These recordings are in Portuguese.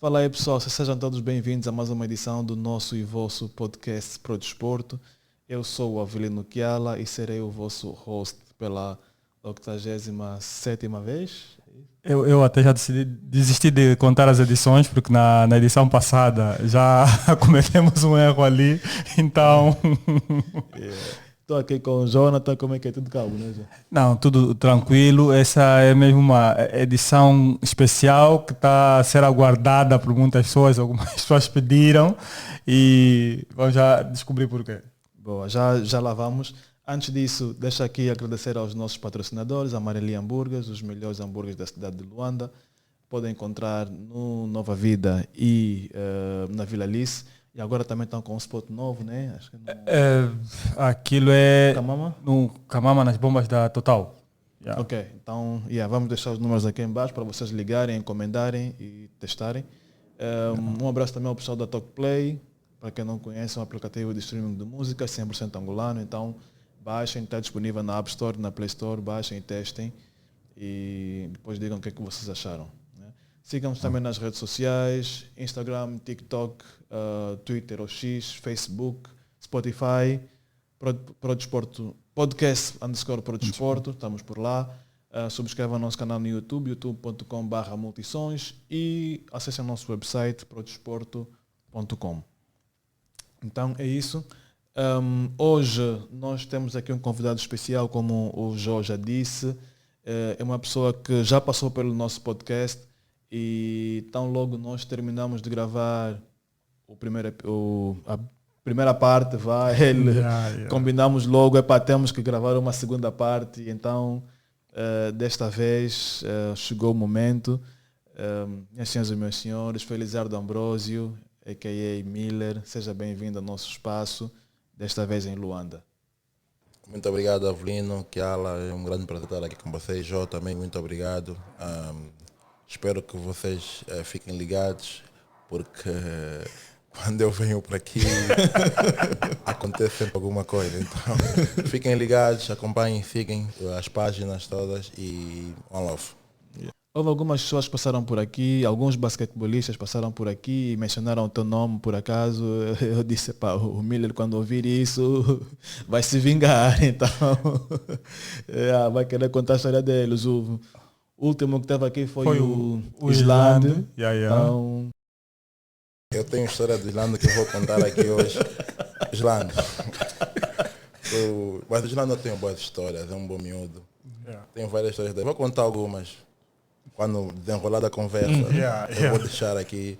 Fala aí pessoal, sejam todos bem-vindos a mais uma edição do nosso e vosso podcast Pro Desporto. Eu sou o Avelino Kiala e serei o vosso host pela 87ª vez. Eu até já desisti de contar as edições, porque na edição passada já cometemos um erro ali, então... Estou aqui com o Jonathan, como é que é? Tudo calmo, né, Jô? Não, tudo tranquilo. Essa é mesmo uma edição especial que está a ser aguardada por muitas pessoas. Algumas pessoas pediram e vamos já descobrir porquê. Boa, já lá vamos. Antes disso, deixa aqui agradecer aos nossos patrocinadores, a Mareli Hambúrgueres, os melhores hambúrgueres da cidade de Luanda. Podem encontrar no Nova Vida e na Vila Alice. E agora também estão com um spot novo, né? Acho que aquilo é Camama? no Camama, nas bombas da Total. Yeah. Ok, então vamos deixar os números aqui embaixo para vocês ligarem, encomendarem e testarem. Um abraço também ao pessoal da Talkplay. Para quem não conhece, é um aplicativo de streaming de música 100% angolano. Então baixem, está disponível na App Store, na Play Store, baixem e testem. E depois digam o que é que vocês acharam. Sigam-nos também nas redes sociais, Instagram, TikTok, Twitter, OX, Facebook, Spotify, Prodesporto, podcast _Prodesporto, estamos por lá. Subscrevam o nosso canal no YouTube, youtube.com/multisons e acessem o nosso website, prodesporto.com. Então é isso. Hoje nós temos aqui um convidado especial, como o Jô já disse. É uma pessoa que já passou pelo nosso podcast. E tão logo nós terminamos de gravar a primeira parte, combinamos logo, temos que gravar uma segunda parte, então desta vez chegou o momento. Minhas senhoras e meus senhores, Felizardo Ambrosio, a.k.a. Miller, seja bem-vindo ao nosso espaço, desta vez em Luanda. Muito obrigado, Avelino, Kiala, é um grande prazer estar aqui com vocês. Jô também, muito obrigado. Espero que vocês fiquem ligados, porque quando eu venho por aqui acontece sempre alguma coisa. Então fiquem ligados, acompanhem, sigam as páginas todas e one love. Houve algumas pessoas que passaram por aqui, alguns basquetebolistas passaram por aqui e mencionaram o teu nome por acaso. Eu disse, o Miller quando ouvir isso vai se vingar, então vai querer contar a história deles. O último que estava aqui foi o Islândia. Então... Eu tenho a história do Islândia que eu vou contar aqui hoje. Islândia. Mas o Islândia tem boas histórias, é um bom miúdo. Tenho várias histórias dele. Vou contar algumas. Quando desenrolar da conversa, eu vou deixar aqui.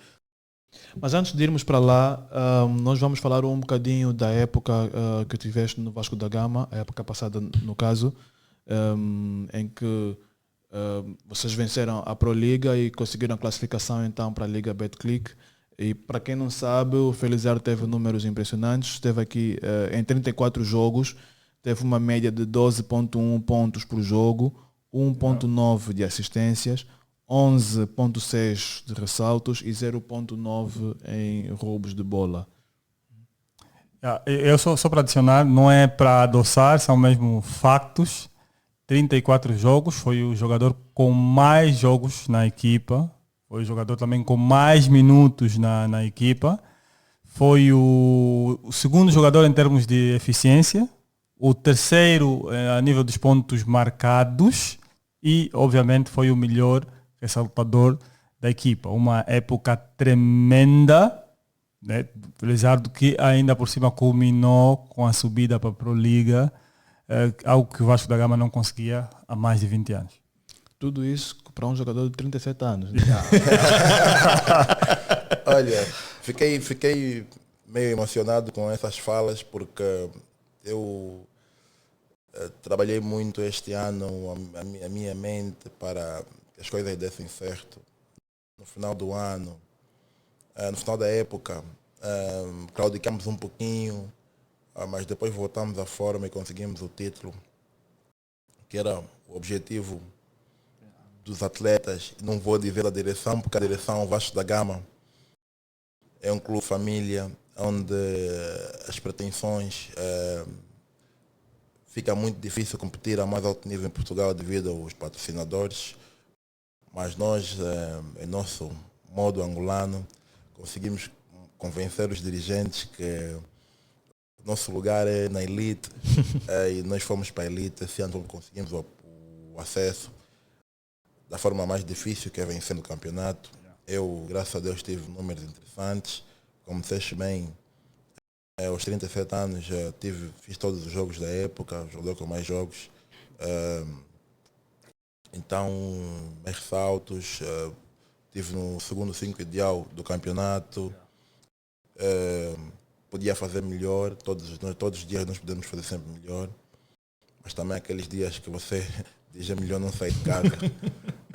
Mas antes de irmos para lá, nós vamos falar um bocadinho da época que tiveste no Vasco da Gama, a época passada no caso, em que vocês venceram a Pro Liga e conseguiram a classificação então para a Liga Betclic. E para quem não sabe, o Felizardo teve números impressionantes. Esteve aqui em 34 jogos, teve uma média de 12,1 pontos por jogo, 1,9 de assistências, 11,6 de ressaltos e 0,9 em roubos de bola. Eu só para adicionar, não é para adoçar, são mesmo factos. 34 jogos, foi o jogador com mais jogos na equipa, foi o jogador também com mais minutos na equipa, foi o segundo jogador em termos de eficiência, o terceiro a nível dos pontos marcados e, obviamente, foi o melhor ressaltador da equipa. Uma época tremenda, né? Felizardo que ainda por cima culminou com a subida para a Pro Liga, algo que o Vasco da Gama não conseguia há mais de 20 anos. Tudo isso para um jogador de 37 anos. Né? Olha, fiquei meio emocionado com essas falas porque eu trabalhei muito este ano a minha mente para que as coisas dessem certo. No final do ano, no final da época, claudicamos um pouquinho, mas depois voltamos à forma e conseguimos o título, que era o objetivo dos atletas. Não vou dizer a direção, porque a direção Vasco da Gama é um clube família, onde as pretensões fica muito difícil competir a mais alto nível em Portugal devido aos patrocinadores, mas nós, é nosso modo angolano. Conseguimos convencer os dirigentes que nosso lugar é na elite e nós fomos para a elite. Esse ano conseguimos o acesso da forma mais difícil, que é vencendo o campeonato. Eu, graças a Deus, tive números interessantes. Como disseste bem, aos 37 anos fiz todos os jogos da época, jogador com mais jogos. Então, mais ressaltos, tive no segundo 5 ideal do campeonato. Podia fazer melhor, todos os dias nós podemos fazer sempre melhor, mas também aqueles dias que você diz é melhor não sair de casa.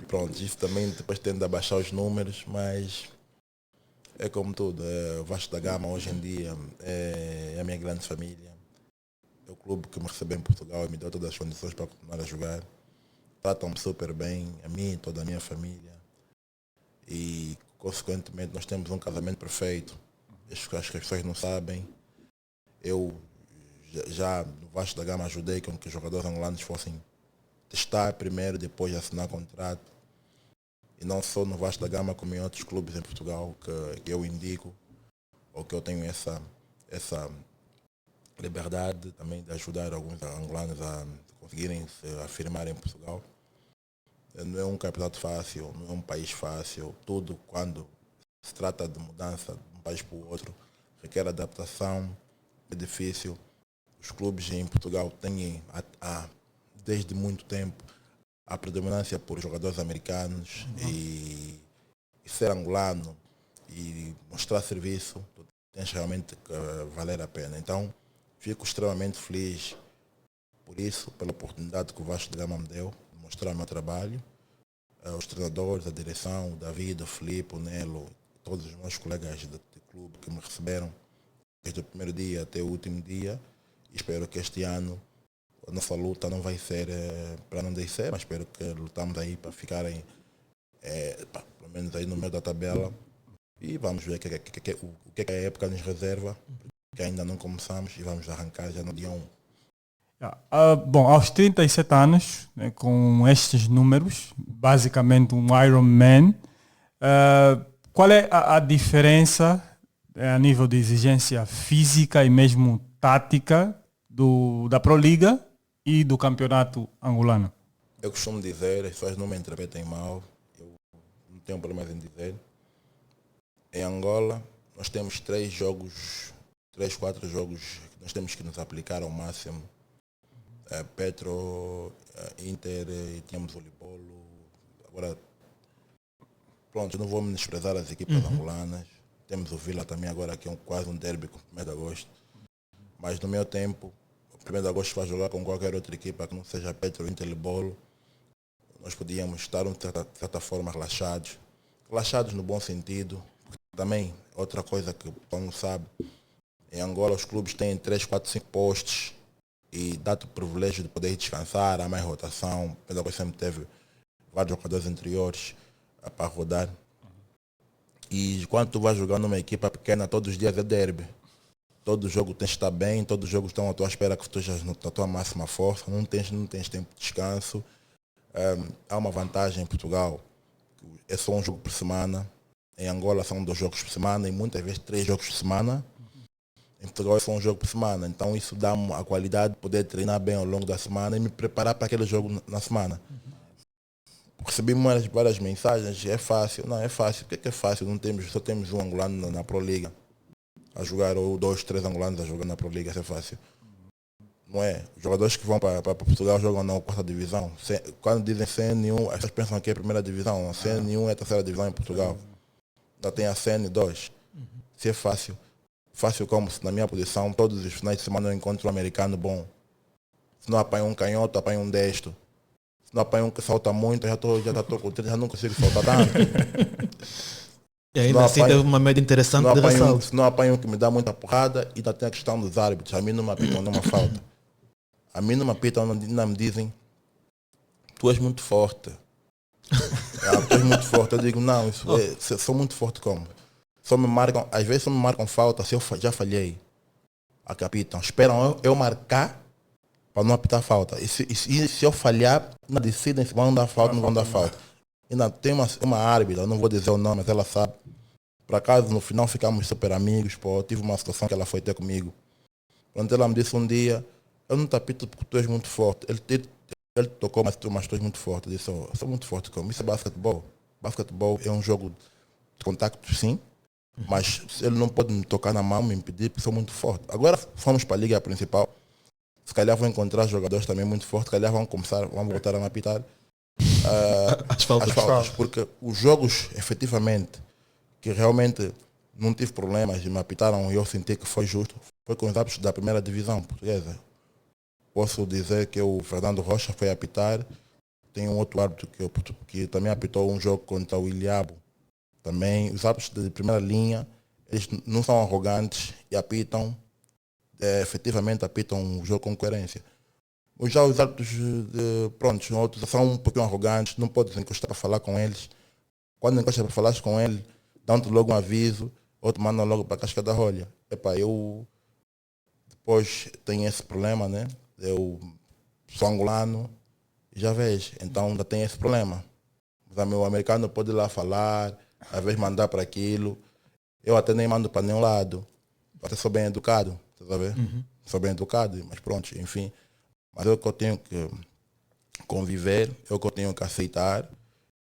Pronto, isso também depois tende a baixar os números, mas é como tudo. O Vasco da Gama hoje em dia é a minha grande família. É o clube que me recebeu em Portugal e me deu todas as condições para continuar a jogar. Tratam-me super bem, a mim e toda a minha família. E, consequentemente, nós temos um casamento perfeito. Acho que as pessoas não sabem. Eu já no Vasco da Gama ajudei com que os jogadores angolanos fossem testar primeiro, depois assinar contrato. E não só no Vasco da Gama, como em outros clubes em Portugal que eu indico, ou que eu tenho essa liberdade também de ajudar alguns angolanos a conseguirem se afirmar em Portugal. Não é um campeonato fácil, não é um país fácil. Tudo, quando se trata de mudança de um país para o outro, requer adaptação, é difícil. Os clubes em Portugal têm, desde muito tempo, a predominância por jogadores americanos e ser angolano e mostrar serviço, tens realmente que valer a pena. Então, fico extremamente feliz por isso, pela oportunidade que o Vasco da Gama me deu de mostrar o meu trabalho. Os treinadores, a direção, o David, o Filipe, o Nelo, todos os meus colegas de clube que me receberam desde o primeiro dia até o último dia. E espero que este ano a nossa luta não vai ser para não descer, mas espero que lutamos aí para ficarem pelo menos aí no meio da tabela. E vamos ver o que a época nos reserva, que ainda não começamos e vamos arrancar já no dia 1. Bom, aos 37 anos, né, com estes números, basicamente um Ironman, qual é a diferença a nível de exigência física e mesmo tática da Pro Liga e do campeonato angolano? Eu costumo dizer, as pessoas não me interpretem mal, eu não tenho problemas em dizer. Em Angola, nós temos 3, 4 jogos que nós temos que nos aplicar ao máximo. Petro, Inter e tínhamos o Libolo. Agora, pronto, eu não vou menosprezar as equipas angolanas. Temos o Vila também agora, que é quase um derby com o 1º de agosto. Mas no meu tempo, o 1º de agosto vai jogar com qualquer outra equipa que não seja Petro, Inter, Libolo. Nós podíamos estar, de certa forma, relaxados. Relaxados no bom sentido. Também, outra coisa que o Paulo não sabe, em Angola os clubes têm 3, 4, 5 postos e dá-te o privilégio de poder descansar, há mais rotação. O Pedro sempre teve vários jogadores anteriores para rodar. E quando tu vais jogar numa equipa pequena, todos os dias é derby. Todo jogo tens de estar bem, todos os jogos estão à tua espera que tu estejas na tua máxima força, não tens tempo de descanso. Há uma vantagem em Portugal, é só um jogo por semana. Em Angola são 2 jogos por semana e muitas vezes 3 jogos por semana. Em Portugal é só um jogo por semana, então isso dá-me a qualidade de poder treinar bem ao longo da semana e me preparar para aquele jogo na semana. Recebi várias mensagens, é fácil. Não, é fácil. O que é fácil? Só temos um angolano na Pro Liga a jogar, ou 2, 3 angolanos a jogar na Pro Liga, isso é fácil. Não é? Os jogadores que vão para Portugal jogam na 4ª divisão. Quando dizem CN1, as pessoas pensam que é a 1ª divisão. A CN1 é a 3ª divisão em Portugal. Ainda tem a CN2. Se é fácil. Fácil como se na minha posição, todos os finais de semana eu encontro um americano bom. Se não apanho um canhoto, apanho um destro. Se não apanho um que salta muito, já estou com 30, já não consigo saltar tanto. E ainda assim teve uma média interessante de ressalto. Se não apanho um que me dá muita porrada, ainda tem a questão dos árbitros. A mim não me apitam nenhuma falta. A mim não me apitam, ainda me dizem, tu és muito forte. Tu és muito forte. Eu digo, não, sou muito forte como? Às vezes só me marcam falta se eu já falhei. Apitam. Esperam eu marcar para não apitar falta. E se eu falhar, não decidem se vão dar falta ou não vão dar falta. Ainda tem uma árbitra, não vou dizer o nome, mas ela sabe. Por acaso, no final, ficamos super amigos. Pô, tive uma situação que ela foi ter comigo. Quando ela me disse um dia, eu não te apito porque tu és muito forte. Ele tocou, mas tu és muito forte. Eu disse, eu sou muito forte como isso é basquetebol. Basquetebol é um jogo de contacto, sim. Mas ele não pode me tocar na mão, me impedir, porque sou muito forte. Agora fomos para a liga principal. Se calhar vão encontrar jogadores também muito fortes. Se calhar vão voltar a me apitar As faltas. as faltas. Porque os jogos, efetivamente, que realmente não tive problemas e me apitaram e eu senti que foi justo, foi com os árbitros da primeira divisão portuguesa. Posso dizer que o Fernando Rocha foi apitar. Tem um outro árbitro que também apitou um jogo contra o Ilhabo. Também os árbitros de primeira linha, eles não são arrogantes e apitam, efetivamente apitam o jogo com coerência. Já os árbitros, outros são um pouquinho arrogantes, não podes encostar para falar com eles. Quando encostas para falar com ele, dão-te logo um aviso, ou te mandam logo para a casca da rolha. Eu depois tenho esse problema, né? Eu sou angolano, já vejo, então ainda tem esse problema. O meu americano pode ir lá falar, às vezes mandar para aquilo. Eu até nem mando para nenhum lado. Eu até sou bem educado, tá sabendo? Sou bem educado, mas pronto, enfim. Mas é o que eu tenho que conviver, é o que eu tenho que aceitar,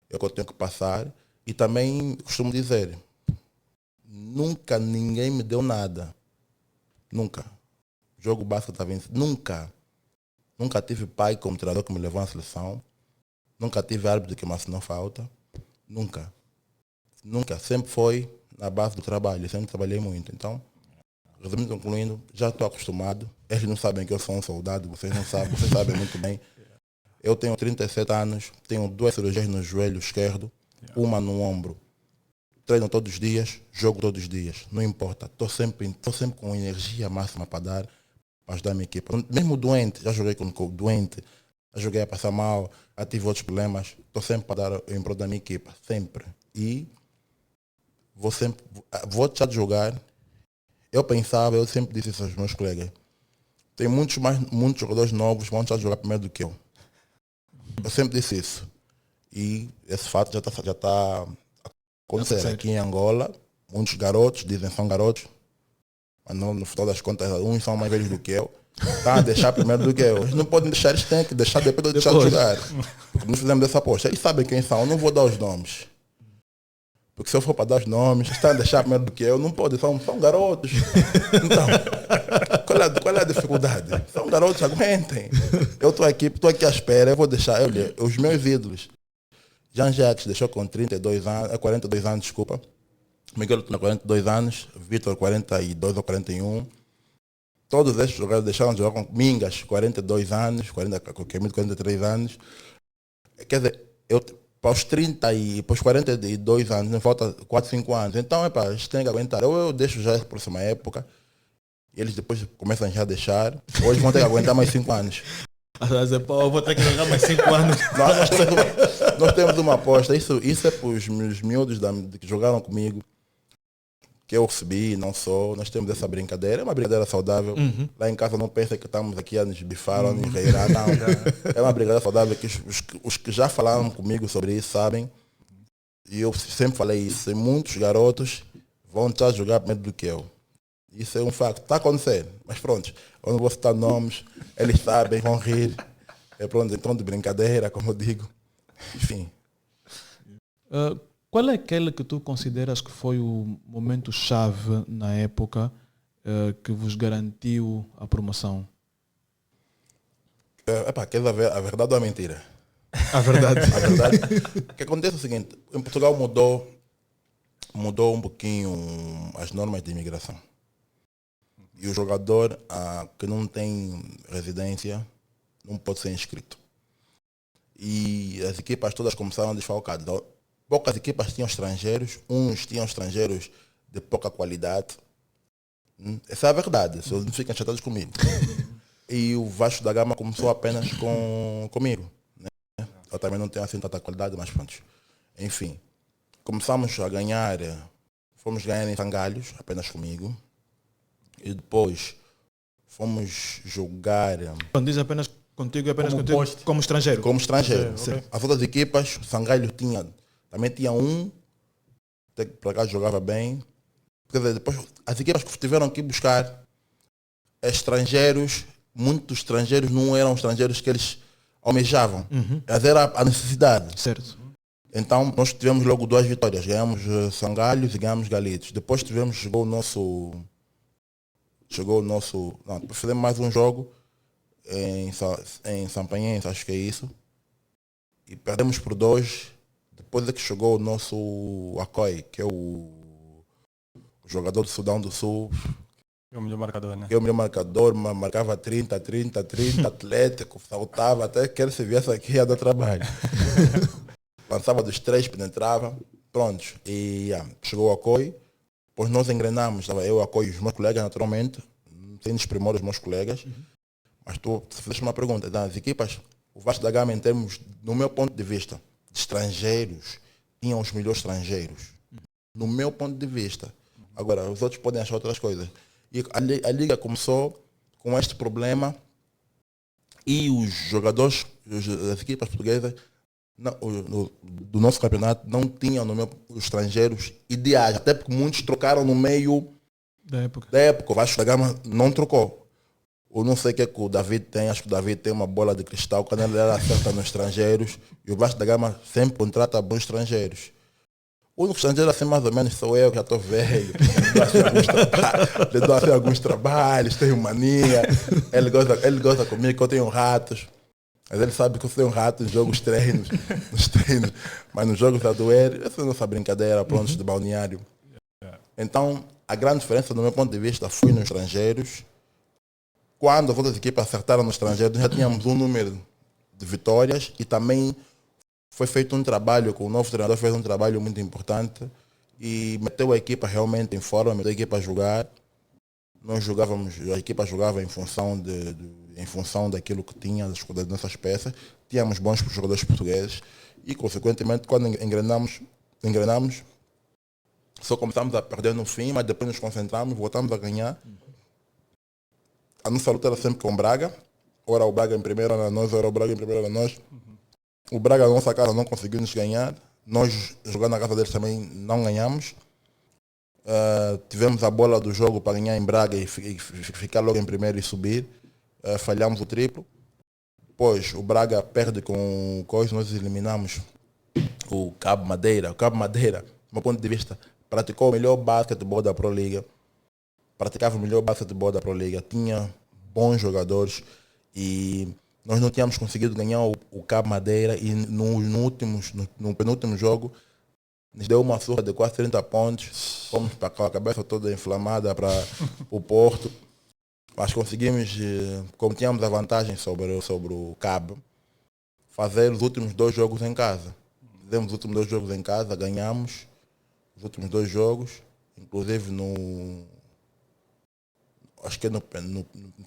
é o que eu tenho que passar. E também costumo dizer, nunca ninguém me deu nada. Nunca. Jogo basquete está vencido. Nunca. Nunca tive pai como treinador que me levou à seleção. Nunca tive árbitro que me assinou falta. Nunca. Nunca. Sempre foi na base do trabalho. Eu sempre trabalhei muito. Então, resumindo, concluindo, já estou acostumado. Eles não sabem que eu sou um soldado. Vocês não sabem. Vocês sabem muito bem. Eu tenho 37 anos. Tenho 2 cirurgias no joelho esquerdo. Uma no ombro. Treino todos os dias. Jogo todos os dias. Não importa. Estou sempre com energia máxima para dar. Para ajudar a minha equipa. Mesmo doente. Já joguei com doente. Já joguei a passar mal. Já tive outros problemas. Estou sempre para dar em prol da minha equipa. Sempre. E vou deixar de jogar. Eu sempre disse isso aos meus colegas. Tem muitos jogadores novos que vão deixar de jogar primeiro do que eu. Eu sempre disse isso. E esse fato já está acontecendo aqui em Angola. Muitos garotos dizem que são garotos, mas no final das contas, uns são mais velhos do que eu. Tá a deixar primeiro do que eu. Eles não podem deixar, eles têm que deixar depois de eu deixar de jogar. Porque nós fizemos essa aposta. Eles sabem quem são, eu não vou dar os nomes. Porque se eu for para dar os nomes, estão a deixar primeiro do que eu, não pode, são garotos. Então, qual é a dificuldade? São garotos, aguentem. Eu estou aqui à espera, eu vou deixar, olha, os meus ídolos. Jean-Jacques deixou com 42 anos, desculpa. Miguel tinha 42 anos, Vitor 42 ou 41. Todos esses jogadores deixaram de jogar com Mingas, 42 anos, 43 anos. Quer dizer, para os 30 e para os 42 anos, não falta 4, 5 anos. Então, eles têm que aguentar. Ou eu deixo já essa próxima época, e eles depois começam já a deixar, ou eles vão ter que aguentar mais 5 anos. Eu vou ter que jogar mais 5 anos. Nós temos uma aposta, isso é para os meus miúdos que jogaram comigo, que eu recebi, não sou. Nós temos essa brincadeira, é uma brincadeira saudável. Lá em casa não pensa que estamos aqui a nos bifar ou a nos reirar, não. É uma brincadeira saudável que os que já falaram comigo sobre isso sabem. E eu sempre falei isso. E muitos garotos vão estar a jogar primeiro do que eu. Isso é um facto. Está acontecendo. Mas pronto, eu não vou citar nomes, eles sabem, vão rir. É pronto, então de brincadeira, como eu digo. Enfim. Qual é aquele que tu consideras que foi o momento chave na época que vos garantiu a promoção? Quer saber a verdade ou a mentira? A verdade. A verdade. O que acontece é o seguinte, em Portugal mudou um pouquinho as normas de imigração. E o jogador que não tem residência não pode ser inscrito. E as equipas todas começaram a desfalcar. Então, poucas equipas tinham estrangeiros, uns tinham estrangeiros de pouca qualidade. Essa é a verdade, vocês não ficam chatados comigo. E o Vasco da Gama começou apenas comigo. Né? Eu também não tenho assim tanta qualidade, mas pronto. Enfim, começamos a ganhar, fomos ganhar em Sangalhos, apenas comigo. E depois fomos jogar... Quando diz apenas Contigo é apenas Como contigo, poste. como estrangeiro. Como estrangeiro. Ok. As outras equipas, o Sangalho também tinha um, até que por acaso jogava bem. Quer dizer, depois as equipas que tiveram que buscar estrangeiros, muitos estrangeiros não eram estrangeiros que eles almejavam. Mas era a necessidade. Certo. Então nós tivemos logo 2 vitórias. Ganhamos Sangalhos e ganhamos Galitos. Depois chegou o nosso. Não, depois fizemos mais um jogo em Sampanhense, acho que é isso. E perdemos por 2. Depois é que chegou o nosso Akoi, que é o jogador do Sudão do Sul, É o melhor marcador, né? que é o melhor marcador, marcava 30, atlético, saltava, até que ele se viesse aqui ia dar trabalho. Lançava dos 3, penetrava, prontos. E chegou o Akoi, depois nós engrenamos, estava eu, o Akoi e os meus colegas, naturalmente, sem desprimor os meus colegas. Mas tu fizeste uma pergunta, das equipas, o Vasco da Gama, em termos, no meu ponto de vista, de estrangeiros, tinham os melhores estrangeiros. No meu ponto de vista. Agora, os outros podem achar outras coisas. E a Liga começou com este problema e os jogadores, as equipas portuguesas do nosso campeonato não tinham os estrangeiros ideais, até porque muitos trocaram no meio Da época. O Vasco da Gama não trocou. Eu não sei o que é que o David tem, acho que o David tem uma bola de cristal, quando ele acerta nos estrangeiros, e o Vasco da Gama sempre contrata bons estrangeiros. O único estrangeiro assim mais ou menos sou eu, que já estou velho, lhe dou assim alguns trabalhos, tenho mania, ele gosta comigo que eu tenho ratos, mas ele sabe que eu sou um rato nos jogos treinos, mas nos jogos a doer, essa é a nossa brincadeira, prontos de balneário. Então, a grande diferença do meu ponto de vista foi nos estrangeiros. Quando as outras equipas acertaram nos estrangeiros, já tínhamos um número de vitórias e também foi feito um trabalho, com o novo treinador fez um trabalho muito importante e meteu a equipa realmente em forma, meteu a equipa a jogar. Nós jogávamos, a equipa jogava em função daquilo que tinha, das nossas peças. Tínhamos bons jogadores portugueses e, consequentemente, quando engrenamos, só começamos a perder no fim, mas depois nos concentramos, voltamos a ganhar. A nossa luta era sempre com o Braga. Ora o Braga em primeiro era nós, ora o Braga em primeiro era nós. O Braga, na nossa casa, não conseguiu nos ganhar. Nós, jogando na casa deles, também não ganhamos. Tivemos a bola do jogo para ganhar em Braga e ficar logo em primeiro e subir. Falhamos o triplo. Depois, o Braga perde com o Coisa, nós eliminamos o Cabo Madeira. O Cabo Madeira, do meu ponto de vista, praticou o melhor basquetebol da Pro Liga. Praticava o melhor basquetebol da Pro Liga, tinha bons jogadores e nós não tínhamos conseguido ganhar o Cabo Madeira e no penúltimo jogo nos deu uma surra de quase 30 pontos, fomos com a cabeça toda inflamada para o Porto, mas conseguimos, como tínhamos a vantagem sobre o Cabo, fazer os últimos 2 jogos em casa. Fizemos os últimos 2 jogos em casa, ganhamos os últimos 2 jogos, inclusive acho que no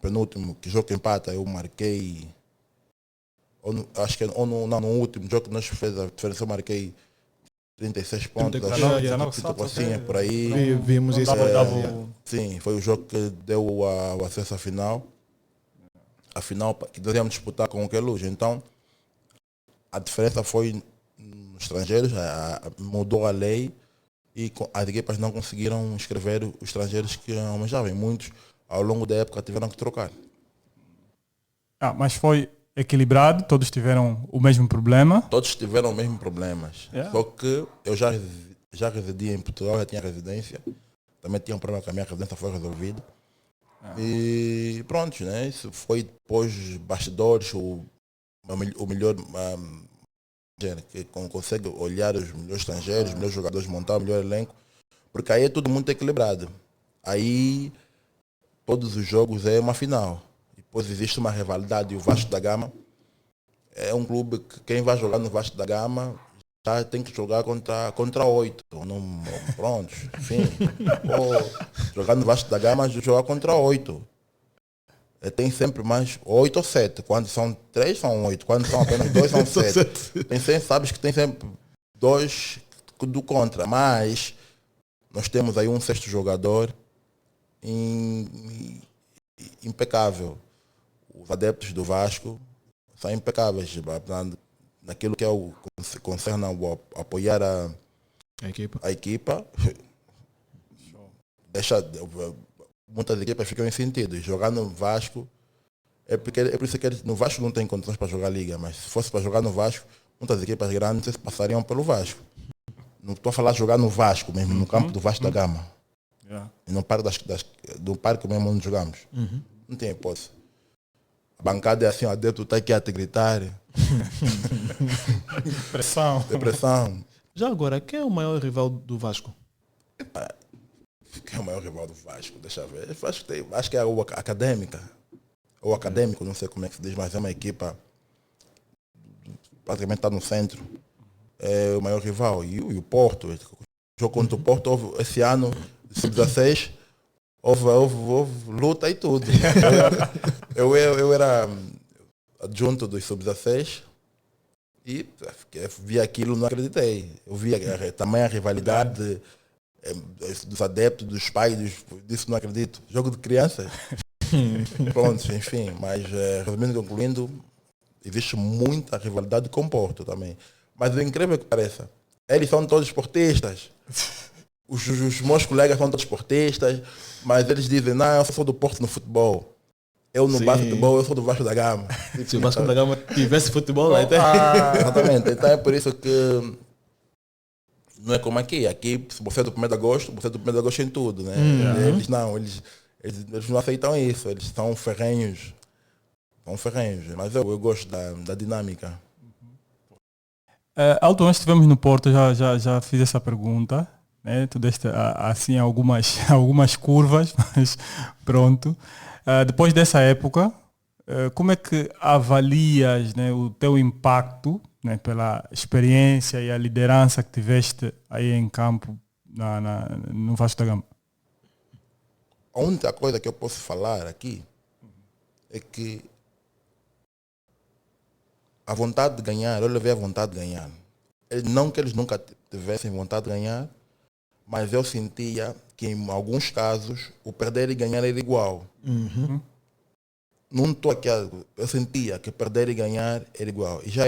penúltimo, que jogo que empata, eu marquei. No último jogo que nós fez a diferença, eu marquei 36 pontos. 34, Tipo assim, por aí. Vimos isso. Sim, foi o jogo que deu o acesso à final. A final que nós íamos disputar com o Queluz. Então, a diferença foi nos estrangeiros, mudou a lei e as equipas não conseguiram inscrever os estrangeiros que almejavam. Muitos, ao longo da época, tiveram que trocar. Mas foi equilibrado, todos tiveram o mesmo problema. Todos tiveram os mesmos problemas. Só que eu já residi em Portugal, já tinha residência. Também tinha um problema que a minha residência foi resolvida. E pronto, né? Isso foi depois bastidores, o melhor que consegue olhar os melhores estrangeiros, os melhores jogadores, montar o melhor elenco. Porque aí é tudo muito equilibrado. Aí todos os jogos é uma final. Depois existe uma rivalidade e o Vasco da Gama é um clube que quem vai jogar no Vasco da Gama já tem que jogar contra 8. Pronto, enfim. Jogar no Vasco da Gama jogar contra 8. Tem sempre mais 8 ou 7. Quando são 3 são 8. Quando são apenas 2 são 7. Sabes que tem sempre 2 do contra. Mas nós temos aí um sexto jogador impecável. Os adeptos do Vasco são impecáveis naquilo que é o concerne ao apoiar A equipa. a equipa. Muitas equipas ficam em sentido. Jogar no Vasco, é por isso que no Vasco não tem condições para jogar Liga, mas se fosse para jogar no Vasco, muitas equipas grandes passariam pelo Vasco. Não estou a falar de jogar no Vasco mesmo, no campo do Vasco da Gama. Yeah. E no parque, do parque mesmo onde jogamos. Não tem hipótese. A bancada é assim, o adepto está aqui a te gritar. Pressão. Depressão. Já agora, quem é o maior rival do Vasco? Quem é o maior rival do Vasco? Deixa eu ver. Acho que é o Académica. Ou Académico, não sei como é que se diz, mas é uma equipa praticamente está no centro. É o maior rival. E o Porto. O jogo contra o Porto esse ano, sub-16, houve luta e tudo. Eu era adjunto dos sub-16 e vi aquilo, não acreditei. Eu vi também a rivalidade dos adeptos, dos pais, disso não acredito. Jogo de crianças. Pronto, enfim, mas resumindo e concluindo, existe muita rivalidade com o Porto também. Mas o incrível que pareça, eles são todos esportistas. Os meus colegas são todos esportistas, mas eles dizem, não, eu sou do Porto no futebol. Eu no basquetebol, eu sou do Vasco da Gama. Se o Vasco da Gama tivesse futebol lá, então... Exatamente, então é por isso que não é como aqui. Aqui, se você é do 1º de agosto, você é do 1º de agosto em tudo, né? Eles não, eles não aceitam isso, eles são ferrenhos. São ferrenhos, mas eu gosto da dinâmica. A última vez que estivemos no Porto, já fiz essa pergunta, né? Tu deste assim algumas curvas, mas pronto. Depois dessa época, como é que avalias, né, o teu impacto, né, pela experiência e a liderança que tiveste aí em campo no Vasco da Gama? A única coisa que eu posso falar aqui é que a vontade de ganhar, eu levei a vontade de ganhar. Não que eles nunca tivessem vontade de ganhar, mas eu sentia que em alguns casos o perder e ganhar era igual. Não estou aqui, eu sentia que perder e ganhar era igual. E já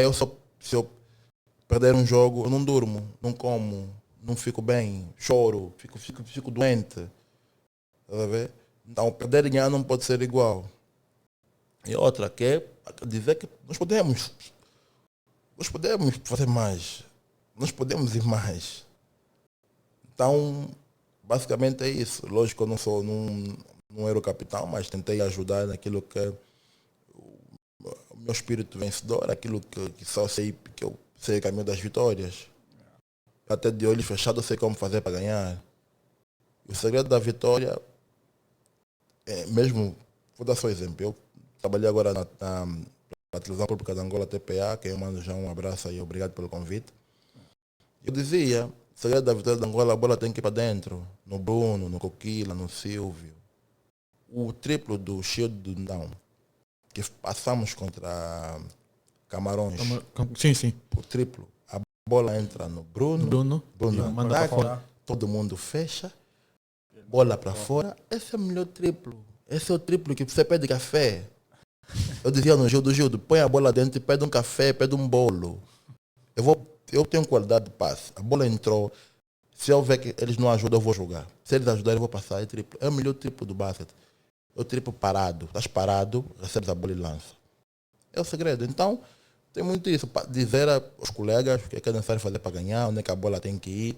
se eu perder um jogo, eu não durmo, não como, não fico bem, choro, fico doente. Tá a ver? Então perder e ganhar não pode ser igual. E outra, que é dizer que nós podemos fazer mais, nós podemos ir mais. Então, basicamente é isso. Lógico que eu não era o capitão, mas tentei ajudar naquilo que é o meu espírito vencedor, aquilo que só sei, que eu sei o caminho das vitórias. Até de olhos fechados eu sei como fazer para ganhar. O segredo da vitória é mesmo, vou dar só exemplo. Eu trabalhei agora na televisão pública de Angola, TPA, que eu mando já um abraço e obrigado pelo convite. Eu dizia, o segredo da vitória de Angola, a bola tem que ir para dentro, no Bruno, no Coquila, no Silvio. O triplo do Shield do Não, que passamos contra Camarões. Sim. O triplo, a bola entra no Bruno manda para fora. Todo mundo fecha, bola para fora. Esse é o melhor triplo. Esse é o triplo que você pede café. Eu dizia no Gildo, põe a bola dentro e pede um café, pede um bolo. Eu tenho qualidade de passe. A bola entrou. Se eu ver que eles não ajudam, eu vou jogar. Se eles ajudarem, eu vou passar. É triplo. É o melhor triplo do basquete. É o triplo parado. Estás parado, recebes a bola e lança. É o segredo. Então, tem muito isso. Para dizer aos colegas o que é necessário fazer para ganhar, onde é que a bola tem que ir.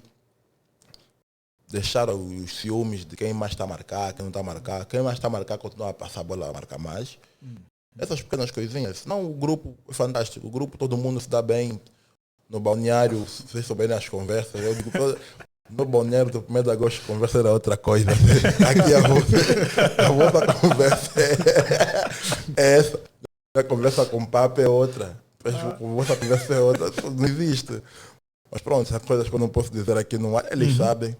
Deixar os ciúmes de quem mais está a marcar, quem não está a marcar. Quem mais está a marcar, continua a passar a bola a marcar mais. Essas pequenas coisinhas. Senão o grupo é fantástico. O grupo, todo mundo se dá bem. No balneário, se vocês souberem as conversas, eu digo, no balneário do 1º de agosto, a conversa era outra coisa. Aqui a outra conversa é essa. A conversa com o papo é outra. A conversa é outra. Não existe. Mas pronto, essas coisas que eu não posso dizer aqui no ar, eles sabem.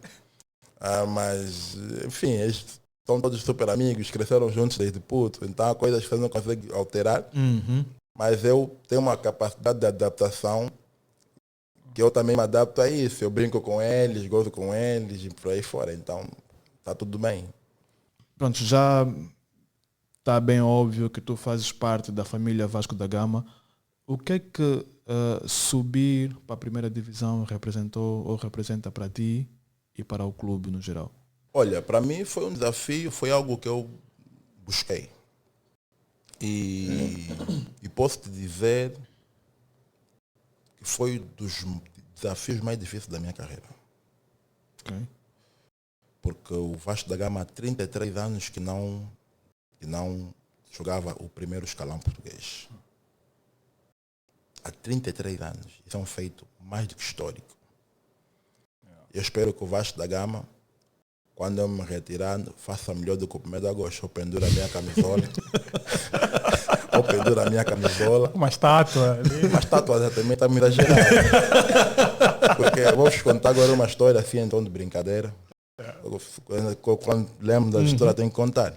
Mas, enfim, eles são todos super amigos, cresceram juntos desde puto. Então há coisas que você não consegue alterar. Mas eu tenho uma capacidade de adaptação que eu também me adapto a isso. Eu brinco com eles, gosto com eles e por aí fora. Então, está tudo bem. Pronto, já está bem óbvio que tu fazes parte da família Vasco da Gama. O que é que subir para a primeira divisão representou ou representa para ti e para o clube no geral? Olha, para mim foi um desafio, foi algo que eu busquei. E posso te dizer que foi dos desafios mais difíceis da minha carreira. Ok. Porque o Vasco da Gama há 33 anos que não jogava o primeiro escalão português. Há 33 anos. Isso é um feito mais do que histórico. Eu espero que o Vasco da Gama, quando eu me retirar, faça melhor do que o 1º de agosto. Eu penduro a minha camisola. Ou penduro a minha camisola. Uma estátua. Uma estátua já também está me exagerando. Porque eu vou vos contar agora uma história assim, então, de brincadeira. Quando lembro da história, tenho que contar.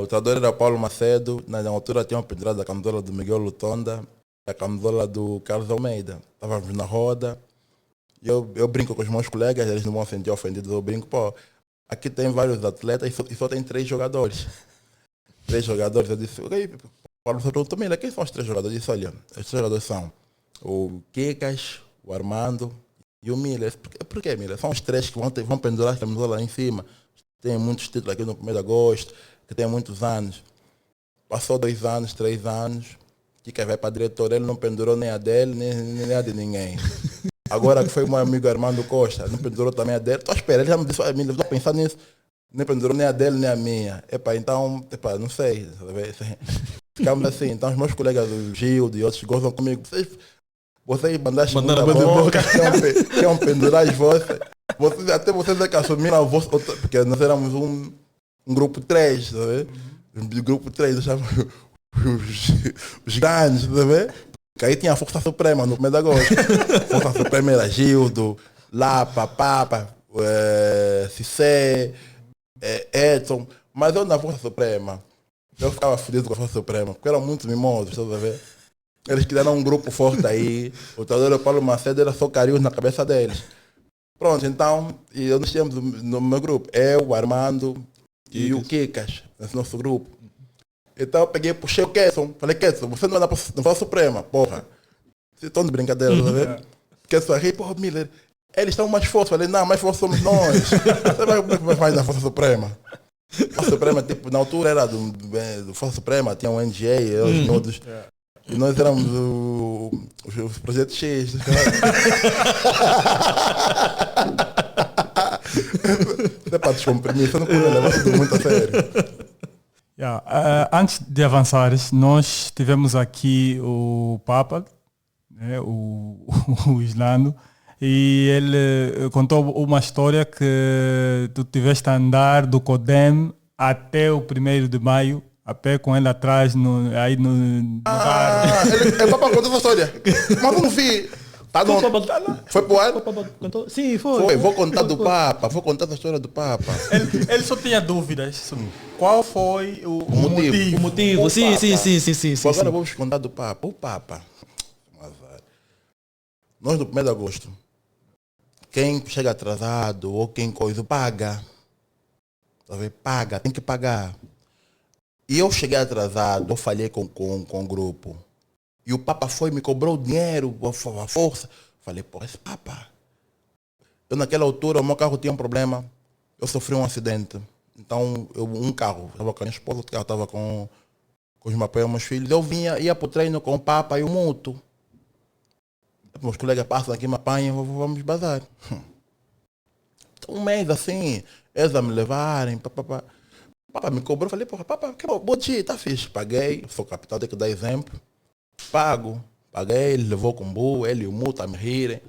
O treinador era Paulo Macedo. Na altura tinham pendurado a camisola do Miguel Lutonda e a camisola do Carlos Almeida. Estávamos na roda. Eu brinco com os meus colegas, eles não vão sentir ofendidos. Eu brinco, aqui tem vários atletas e só tem 3 jogadores. 3 jogadores. Eu disse, Paulo Macedo perguntou, Mila, quem são os 3 jogadores? Eu disse, olha, os 3 jogadores são o Kikas, o Armando e o Miller. Por que, Miller? São os 3 que vão pendurar a camisola lá em cima. Tem muitos títulos aqui no 1º de agosto, que tem muitos anos. Passou 2 anos, 3 anos, Kikas vai para diretor, ele não pendurou nem a dele, nem a de ninguém. Agora que foi meu amigo Armando Costa, não pendurou também a dele. Estou à espera, ele já me disse, Miller, estou pensando nisso. Nem pendurou nem a dele, nem a minha. Então, não sei. Ficamos assim. Então, os meus colegas do Gildo e outros gozam comigo. Vocês mandaram a boca, querem pendurar as vossas. Até vocês é que assumiram a vossa. Porque nós éramos um grupo 3, sabe? O grupo 3, eu chamo os grandes, sabe? Porque aí tinha a Força Suprema no 1º de agosto. Força Suprema era Gildo, Lapa, Papa, Cissé, Edson. Mas eu na Força Suprema, eu ficava feliz com a Força Suprema, porque eram muito mimosos, sabe ver? Eles criaram um grupo forte aí. O treinador Paulo Macedo era só carinhos na cabeça deles. Pronto, então, e nós tínhamos no meu grupo, eu, o Armando e o Kikas, nesse nosso grupo. Então eu peguei, puxei o Kesson, falei, Kesson, você não é na Força Suprema, porra. Vocês estão de brincadeira, tá vendo? Kesson aí, porra, Miller, eles estão mais fortes. Falei, não, mais fortes somos nós. Você vai fazer na Força Suprema? A Força Suprema, tipo, na altura era do Força Suprema, tinha um NGA, os todos. E nós éramos os projetos X. É para descomprimir, você não pode levar tudo muito a sério. Antes de avançares, nós tivemos aqui o Papa, né, o Islando, e ele contou uma história que tu tiveste a andar do CODEM até o 1º de maio, a pé com ele atrás, aí no bar. Ele Papa contou essa história, mas eu não vi. Tá no... Foi pro ar? Sim, foi. Vou contar do Papa, vou contar a história do Papa. Ele só tinha dúvidas sobre qual foi o motivo. O motivo, sim. Agora vamos contar do Papa. O Papa. Nós do 1º de agosto, quem chega atrasado ou quem coisa, paga. Paga, tem que pagar. E eu cheguei atrasado, eu falhei com o grupo. E o Papa foi me cobrou o dinheiro, a força. Falei, pô, esse Papa. Eu naquela altura, o meu carro tinha um problema. Eu sofri um acidente. Então, um carro, estava com a minha esposa, outro carro estava com os meus filhos. Eu ia para o treino com o Papa e o Muto. Meus colegas passam aqui, me apanham, vamos bazar. Um mês assim, eles a me levarem, papapá. Papa me cobrou, falei, porra, Papa, que bom dia, tá fixe. Paguei, sou capitão, tenho que dar exemplo. Paguei, ele levou com o burro, ele e o Muto a me rirem.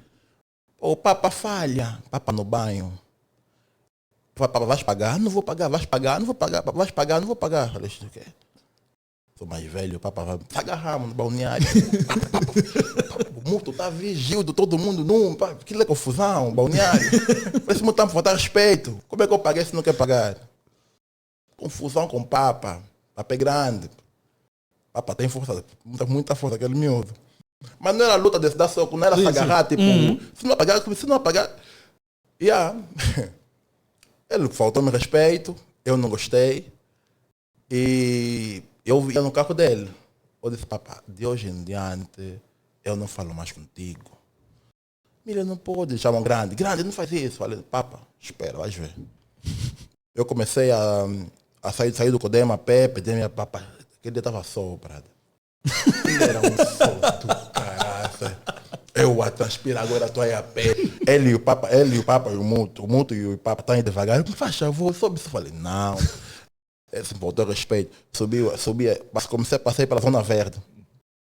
O Papa falha, Papa no banho. Papa, vais pagar? Não vou pagar, vais pagar, não vou pagar, vais pagar, não vou pagar. Falei, o quê? Sou mais velho, o Papa vai, se agarramos no balneário. O Muto tá vigildo, todo mundo num, aquilo é confusão, balneário. Parece que tá me faltar respeito. Como é que eu paguei se não quer pagar? Confusão com o Papa, Papa é grande. Papa tem força, muita força, aquele miúdo. Mas não era luta de dar soco, não era se agarrar, tipo, se não apagar. Ele faltou-me respeito, eu não gostei. E eu ia no carro dele. Eu disse, papa, de hoje em diante, eu não falo mais contigo. Mira, não pode, chamam grande, não faz isso. Falei, papa, espera, vais ver. Eu comecei a sair do Codema a pé, pedi minha papa, aquele dia estava sol, brada. Ele era um sol do caralho. Eu a transpirar, agora estou aí a pé. Ele e o Papa e o Muto e o Papa estão aí devagar. Me faz favor, sobe isso. Eu falei, não. Ele se voltou a respeito. Subi, passei pela Zona Verde.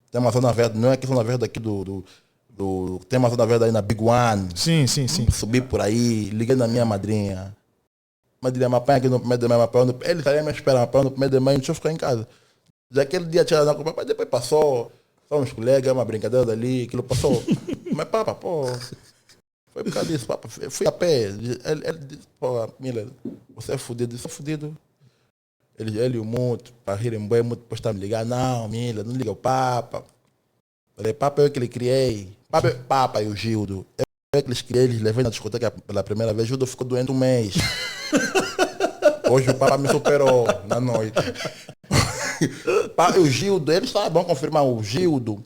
Tem uma Zona Verde, não é que Zona Verde aqui tem uma Zona Verde aí na Big One. Sim. Subi por aí, liguei na minha madrinha. Madrinha, me apanha aqui no primeiro de maio, ele estaria me esperando no primeiro de maio, deixa eu ficar em casa. Já aquele dia tinha dado com o papai, depois passou. Só uns colegas, uma brincadeira dali, aquilo passou. Mas, papa, pô, foi por causa disso, papa. Fui a pé. Ele disse, pô, Miller, você é fudido. Eu sou fudido. Ele e o Muto, para rirem bem, o Muto depois está me ligar. Não, Miller, não liga o Papa. Falei, Papa é eu que lhe criei. Papa e o Gildo. Eu que lhes criei, eles levei na discoteca pela primeira vez. O Gildo ficou doente um mês. Hoje o Papa me superou na noite. O Gildo, eles vão confirmar o Gildo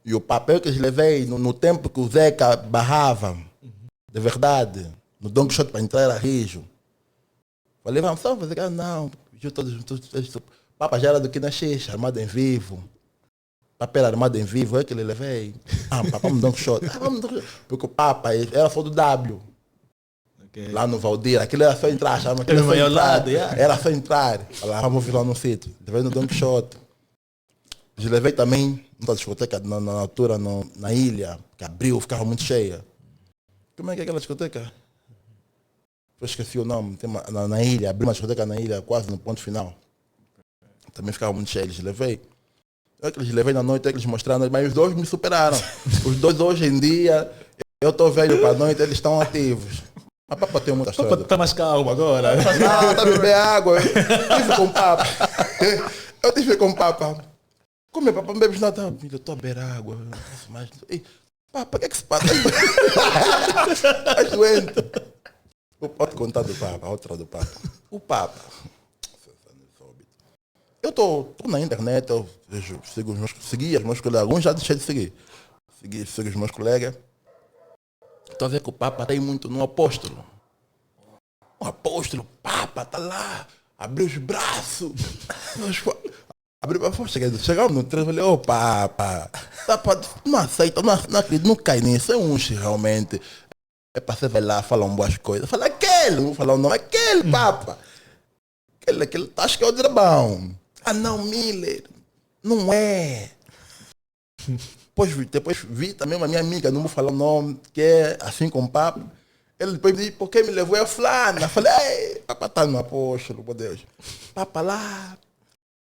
e o papel que eles levei no tempo que o Zeca barrava, de verdade, no Don Quixote para entrar era rijo. Falei, vamos só fazer, não, Papa já era do que na Xixa, armado em vivo. Papel armado em vivo, é que ele levei. Papa, vamos Don Quixote. Porque o Papa era só do W. Okay. Lá no Valdir, aquilo era só entrar, chama aquilo era só entrar. Lado, yeah. Era só entrar. Lá, vamos vir lá no sítio. Levei no Don Quixote. Levei também na discoteca, na altura, na ilha, que abriu, ficava muito cheia. Como é que é aquela discoteca? Eu esqueci o nome. Tem na ilha, abriu uma discoteca na ilha, quase no ponto final. Também ficava muito cheia. Eles levei. É que eles levei na noite, é que eles mostraram, mas os dois me superaram. Os dois hoje em dia, eu estou velho para a noite, eles estão ativos. Mas Papa tem muita história. Papa está mais calmo agora. Não, está a beber água. Eu tive com o Papa. Eu tive com o Papa. Como é, Papa? Não bebes nada? Eu estou a beber água. Mas... Papa, o que é que se passa? Estás doente. Pode contar do Papa, a outra do Papa. O Papa. Eu estou na internet, eu segui os meus colegas. Alguns já deixei de seguir. Sigo os meus colegas. Estou a ver que o Papa tem muito no apóstolo. O apóstolo, Papa, está lá, abriu os braços. Abriu a força. Chegamos no trem e falei, Papa, não aceita, não acredito, não cai nisso. É realmente. É para você ver lá, falar boas coisas. Fala aquele, não vou falar o nome, aquele, Papa. Aquele, acho que é o drabão. Não, Miller, não é. Depois vi também uma minha amiga, não vou falar o nome, que é assim com o Papa. Ele depois me disse, por que me levou a fulana? Falei, Papa está no apóstolo, por Deus. Papa lá,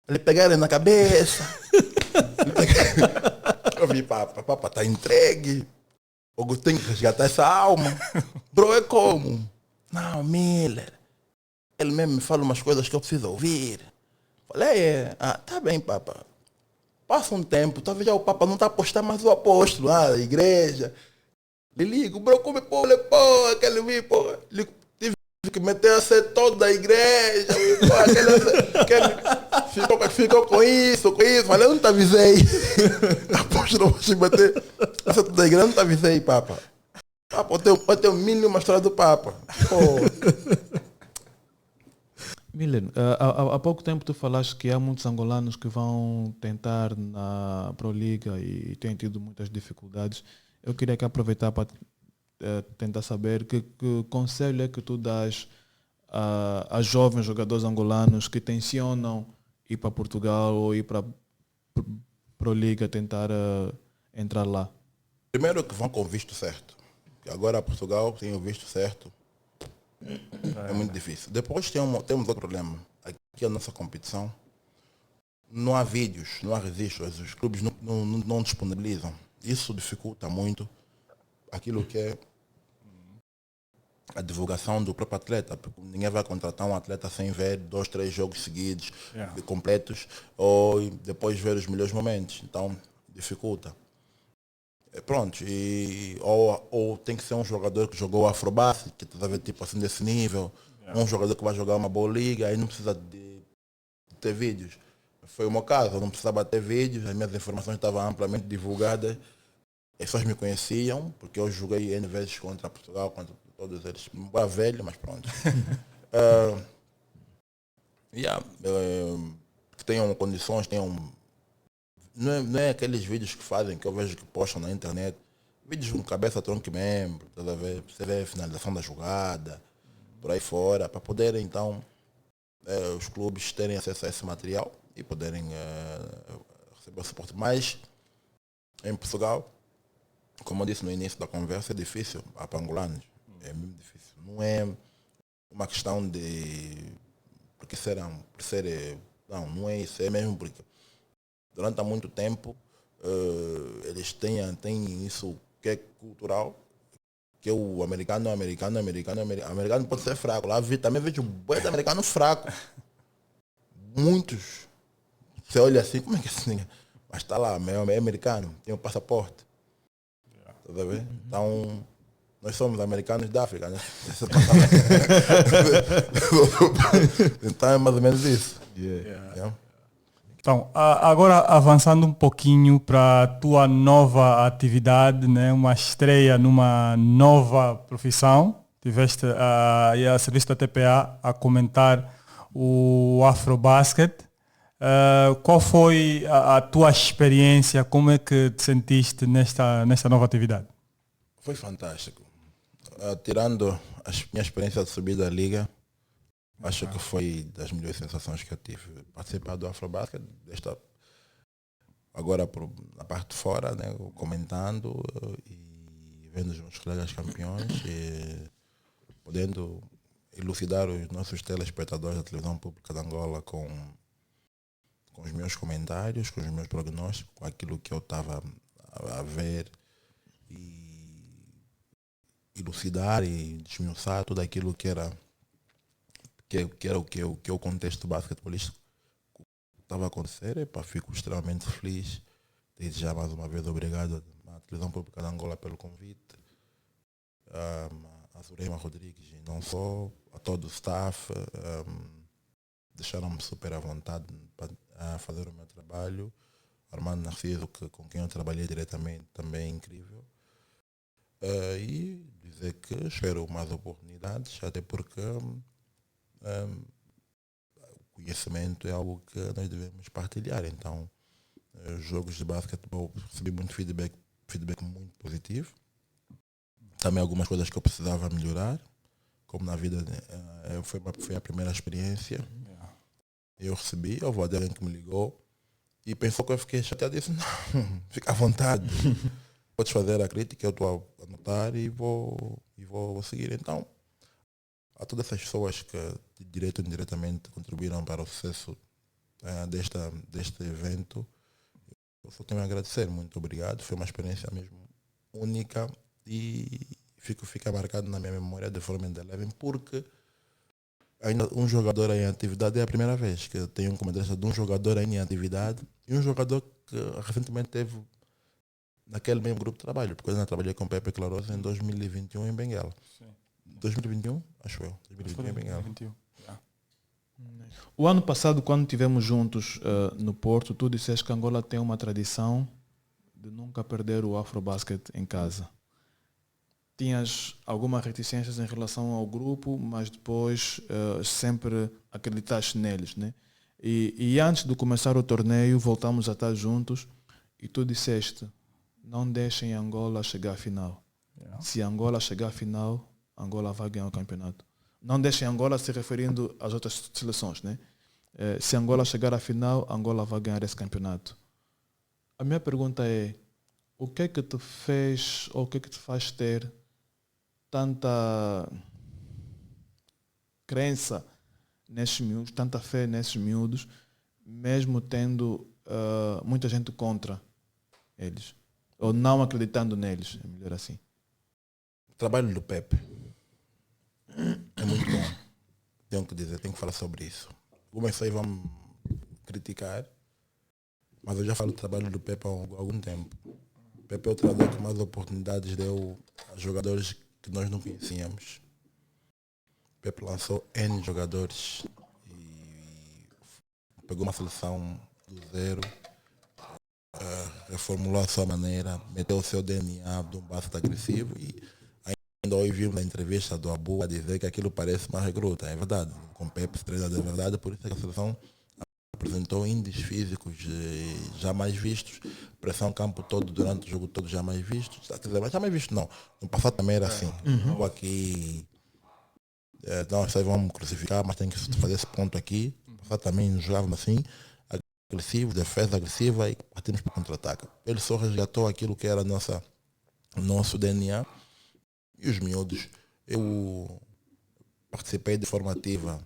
ele pegaram na cabeça. Eu vi, Papa está entregue. Eu tenho que resgatar essa alma. Bro, é como? Não, Miller. Ele mesmo me fala umas coisas que eu preciso ouvir. Falei, tá bem, Papa. Passa um tempo, talvez já o Papa não está a postar mais o apóstolo, a igreja. Lhe ligo, bro, como pô, aquele vi, pô. Tive que meter a ser toda a igreja, pô, aquele ficou com isso. Falei, eu não te avisei. Apóstolo, vou te meter a ser toda a igreja, eu não te avisei, Papa. Papa, eu tenho mínimo uma história do Papa. Pô. Miller, há pouco tempo tu falaste que há muitos angolanos que vão tentar na Pro Liga e têm tido muitas dificuldades. Eu queria que aproveitar para tentar saber que conselho é que tu dás a jovens jogadores angolanos que tencionam ir para Portugal ou ir para Pro Liga tentar entrar lá. Primeiro que vão com o visto certo. Agora Portugal tem o visto certo. É muito difícil. Depois temos outro problema. Aqui a nossa competição, não há vídeos, não há registros, os clubes não disponibilizam. Isso dificulta muito aquilo que é a divulgação do próprio atleta, porque ninguém vai contratar um atleta sem ver 2, 3 jogos seguidos, completos, ou depois ver os melhores momentos. Então, dificulta. Pronto, ou tem que ser um jogador que jogou Afrobase, que está a ver tipo assim desse nível, um jogador que vai jogar uma boa liga, aí não precisa de ter vídeos. Foi o meu caso, eu não precisava ter vídeos, as minhas informações estavam amplamente divulgadas. As pessoas me conheciam, porque eu joguei N vezes contra Portugal, contra todos eles. Embora velho, mas pronto. Que tenham condições, tenham... Não é aqueles vídeos que fazem, que eu vejo que postam na internet. Vídeos com cabeça, tronco e membro, você vê a finalização da jogada, por aí fora, para poderem então os clubes terem acesso a esse material e poderem receber o suporte. Mas em Portugal, como eu disse no início da conversa, é difícil para angolanos. É muito difícil. Não é uma questão de porque serão, por ser. Não é isso, é mesmo porque durante há muito tempo eles têm isso que é cultural, que é o americano pode ser fraco. Lá também vejo boi de americano fraco. Muitos. Você olha assim, como é que é assim? Mas está lá, é americano, tem um passaporte. Tá vendo? Então, nós somos americanos da África, né? Então é mais ou menos isso. Yeah. Então, agora avançando um pouquinho para a tua nova atividade, né? Uma estreia numa nova profissão. Tiveste a serviço da TPA a comentar o Afrobasket. Qual foi a tua experiência? Como é que te sentiste nesta nova atividade? Foi fantástico. Tirando a minha experiência de subir da liga, acho que foi das melhores sensações que eu tive. Participar do Afrobasket, agora na parte de fora, né, comentando e vendo os meus colegas campeões e podendo elucidar os nossos telespectadores da televisão pública de Angola com os meus comentários, com os meus prognósticos, com aquilo que eu estava a ver e elucidar e desmiuçar tudo aquilo que era o contexto basquetebolístico estava a acontecer. Fico extremamente feliz. Desde já mais uma vez obrigado à televisão pública de Angola pelo convite, a Zurema Rodrigues e não só, a todo o staff, deixaram-me super à vontade para fazer o meu trabalho. Armando Narciso, com quem eu trabalhei diretamente, também é incrível. E dizer que espero mais oportunidades, até porque o conhecimento é algo que nós devemos partilhar. Então, jogos de basquetebol, recebi muito feedback muito positivo. Também algumas coisas que eu precisava melhorar, como na vida, foi a primeira experiência. Eu recebi, eu vou a alguém que me ligou e pensou que eu fiquei chateado e disse, não, fica à vontade. Podes fazer a crítica, eu estou a anotar e vou seguir. Então, a todas essas pessoas que, direto ou indiretamente, contribuíram para o sucesso deste evento, eu só tenho a agradecer. Muito obrigado. Foi uma experiência mesmo única e fica marcado na minha memória de forma indelével, porque ainda um jogador em atividade é a primeira vez que eu tenho um comentário de um jogador em atividade e um jogador que recentemente teve naquele mesmo grupo de trabalho, porque eu ainda trabalhei com Pepe Claroso em 2021 em Benguela. Sim. 2021? Acho eu. 2021 em Benguela. 2021. O ano passado, quando estivemos juntos no Porto, tu disseste que Angola tem uma tradição de nunca perder o Afrobasket em casa. Tinhas algumas reticências em relação ao grupo, mas depois sempre acreditaste neles, né? E antes de começar o torneio, voltamos a estar juntos e tu disseste, não deixem Angola chegar à final. Yeah. Se Angola chegar à final, Angola vai ganhar o campeonato. Não deixem Angola se referindo às outras seleções, né? Se Angola chegar à final, Angola vai ganhar esse campeonato. A minha pergunta é, o que é que te fez, ou o que é que te faz ter tanta crença nesses miúdos, tanta fé nesses miúdos, mesmo tendo muita gente contra eles? Ou não acreditando neles, é melhor assim. O trabalho do Pepe é muito bom. Tenho que dizer, tenho que falar sobre isso. Algumas pessoas vão criticar, mas eu já falo do trabalho do Pepe há algum tempo. O Pepe é o treinador que mais oportunidades deu a jogadores que nós não conhecíamos. O Pepe lançou N jogadores e pegou uma seleção do zero, reformulou a sua maneira, meteu o seu DNA de um básico agressivo e ainda hoje vimos na entrevista do Abu a dizer que aquilo parece uma recruta. É verdade, com Pepsi treina de verdade, por isso é que a seleção apresentou índices físicos jamais vistos, pressão campo todo durante o jogo todo jamais vistos. Quer dizer, mas jamais visto não. No passado também era assim. Vou aqui, não, vocês vão me crucificar, mas tem que fazer esse ponto aqui. No passado também jogávamos assim, agressivo, defesa agressiva e partimos para o contra-ataque. Ele só resgatou aquilo que era nosso DNA e os miúdos. Eu participei de formativa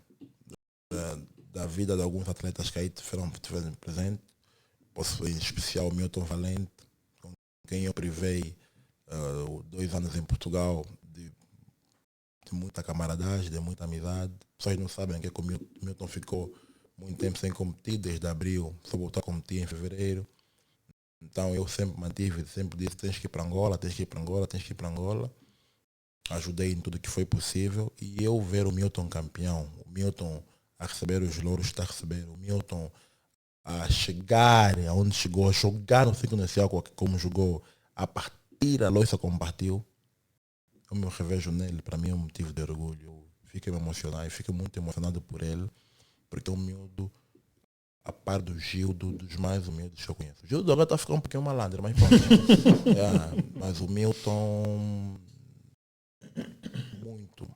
da vida de alguns atletas que aí tiveram presente. Posso, em especial, o Milton Valente, com quem eu privei 2 anos em Portugal de muita camaradagem, de muita amizade. Pessoas não sabem que o Milton ficou muito tempo sem competir, desde abril, só voltou a competir em fevereiro. Então eu sempre mantive, sempre disse, tens que ir para Angola, tens que ir para Angola, tens que ir para Angola. Ajudei em tudo que foi possível e eu ver o Milton campeão, o Milton a receber os louros que está a receber, o Milton a chegar aonde chegou, a jogar no ciclo inicial como jogou, a partir a loiça como partiu, eu me revejo nele, para mim é um motivo de orgulho. Eu fico emocionado, fico muito emocionado por ele, porque é um miúdo a par do Gildo, dos mais humildes que eu conheço. O Gildo agora está ficando um pouquinho malandro, mas pronto. Mas o Milton, muito,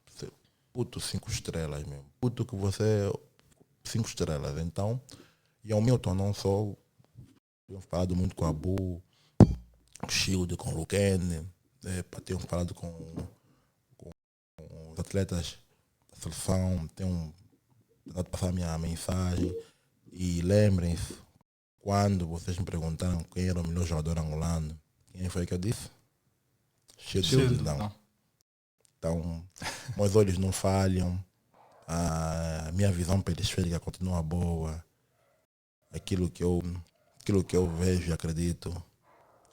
puto 5 estrelas mesmo. Puto que você, 5 estrelas. Então, e ao Milton não só, tenho falado muito com a Abu, com o Shield, com o Luquen, tenho falado com os atletas da seleção, tenho tentado passar a minha mensagem. E lembrem-se, quando vocês me perguntaram quem era o melhor jogador angolano, quem foi que eu disse? Shield, não. Então, meus olhos não falham, a minha visão periférica continua boa, aquilo que eu vejo e acredito.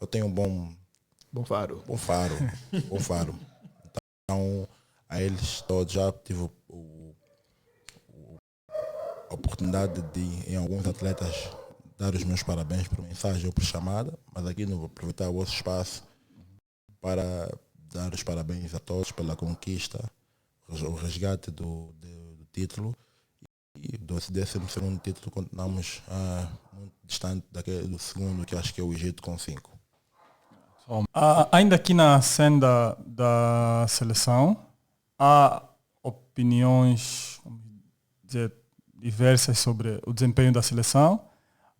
Eu tenho um Bom faro. bom faro. Então, a eles todos já tive a oportunidade de, em alguns atletas, dar os meus parabéns por mensagem ou por chamada, mas aqui não vou aproveitar o vosso espaço para dar os parabéns a todos pela conquista, o resgate do título e do 12º título. Continuamos muito distante do segundo, que acho que é o Egito com 5. Ainda aqui na cena da seleção, há opiniões, vamos dizer, diversas sobre o desempenho da seleção.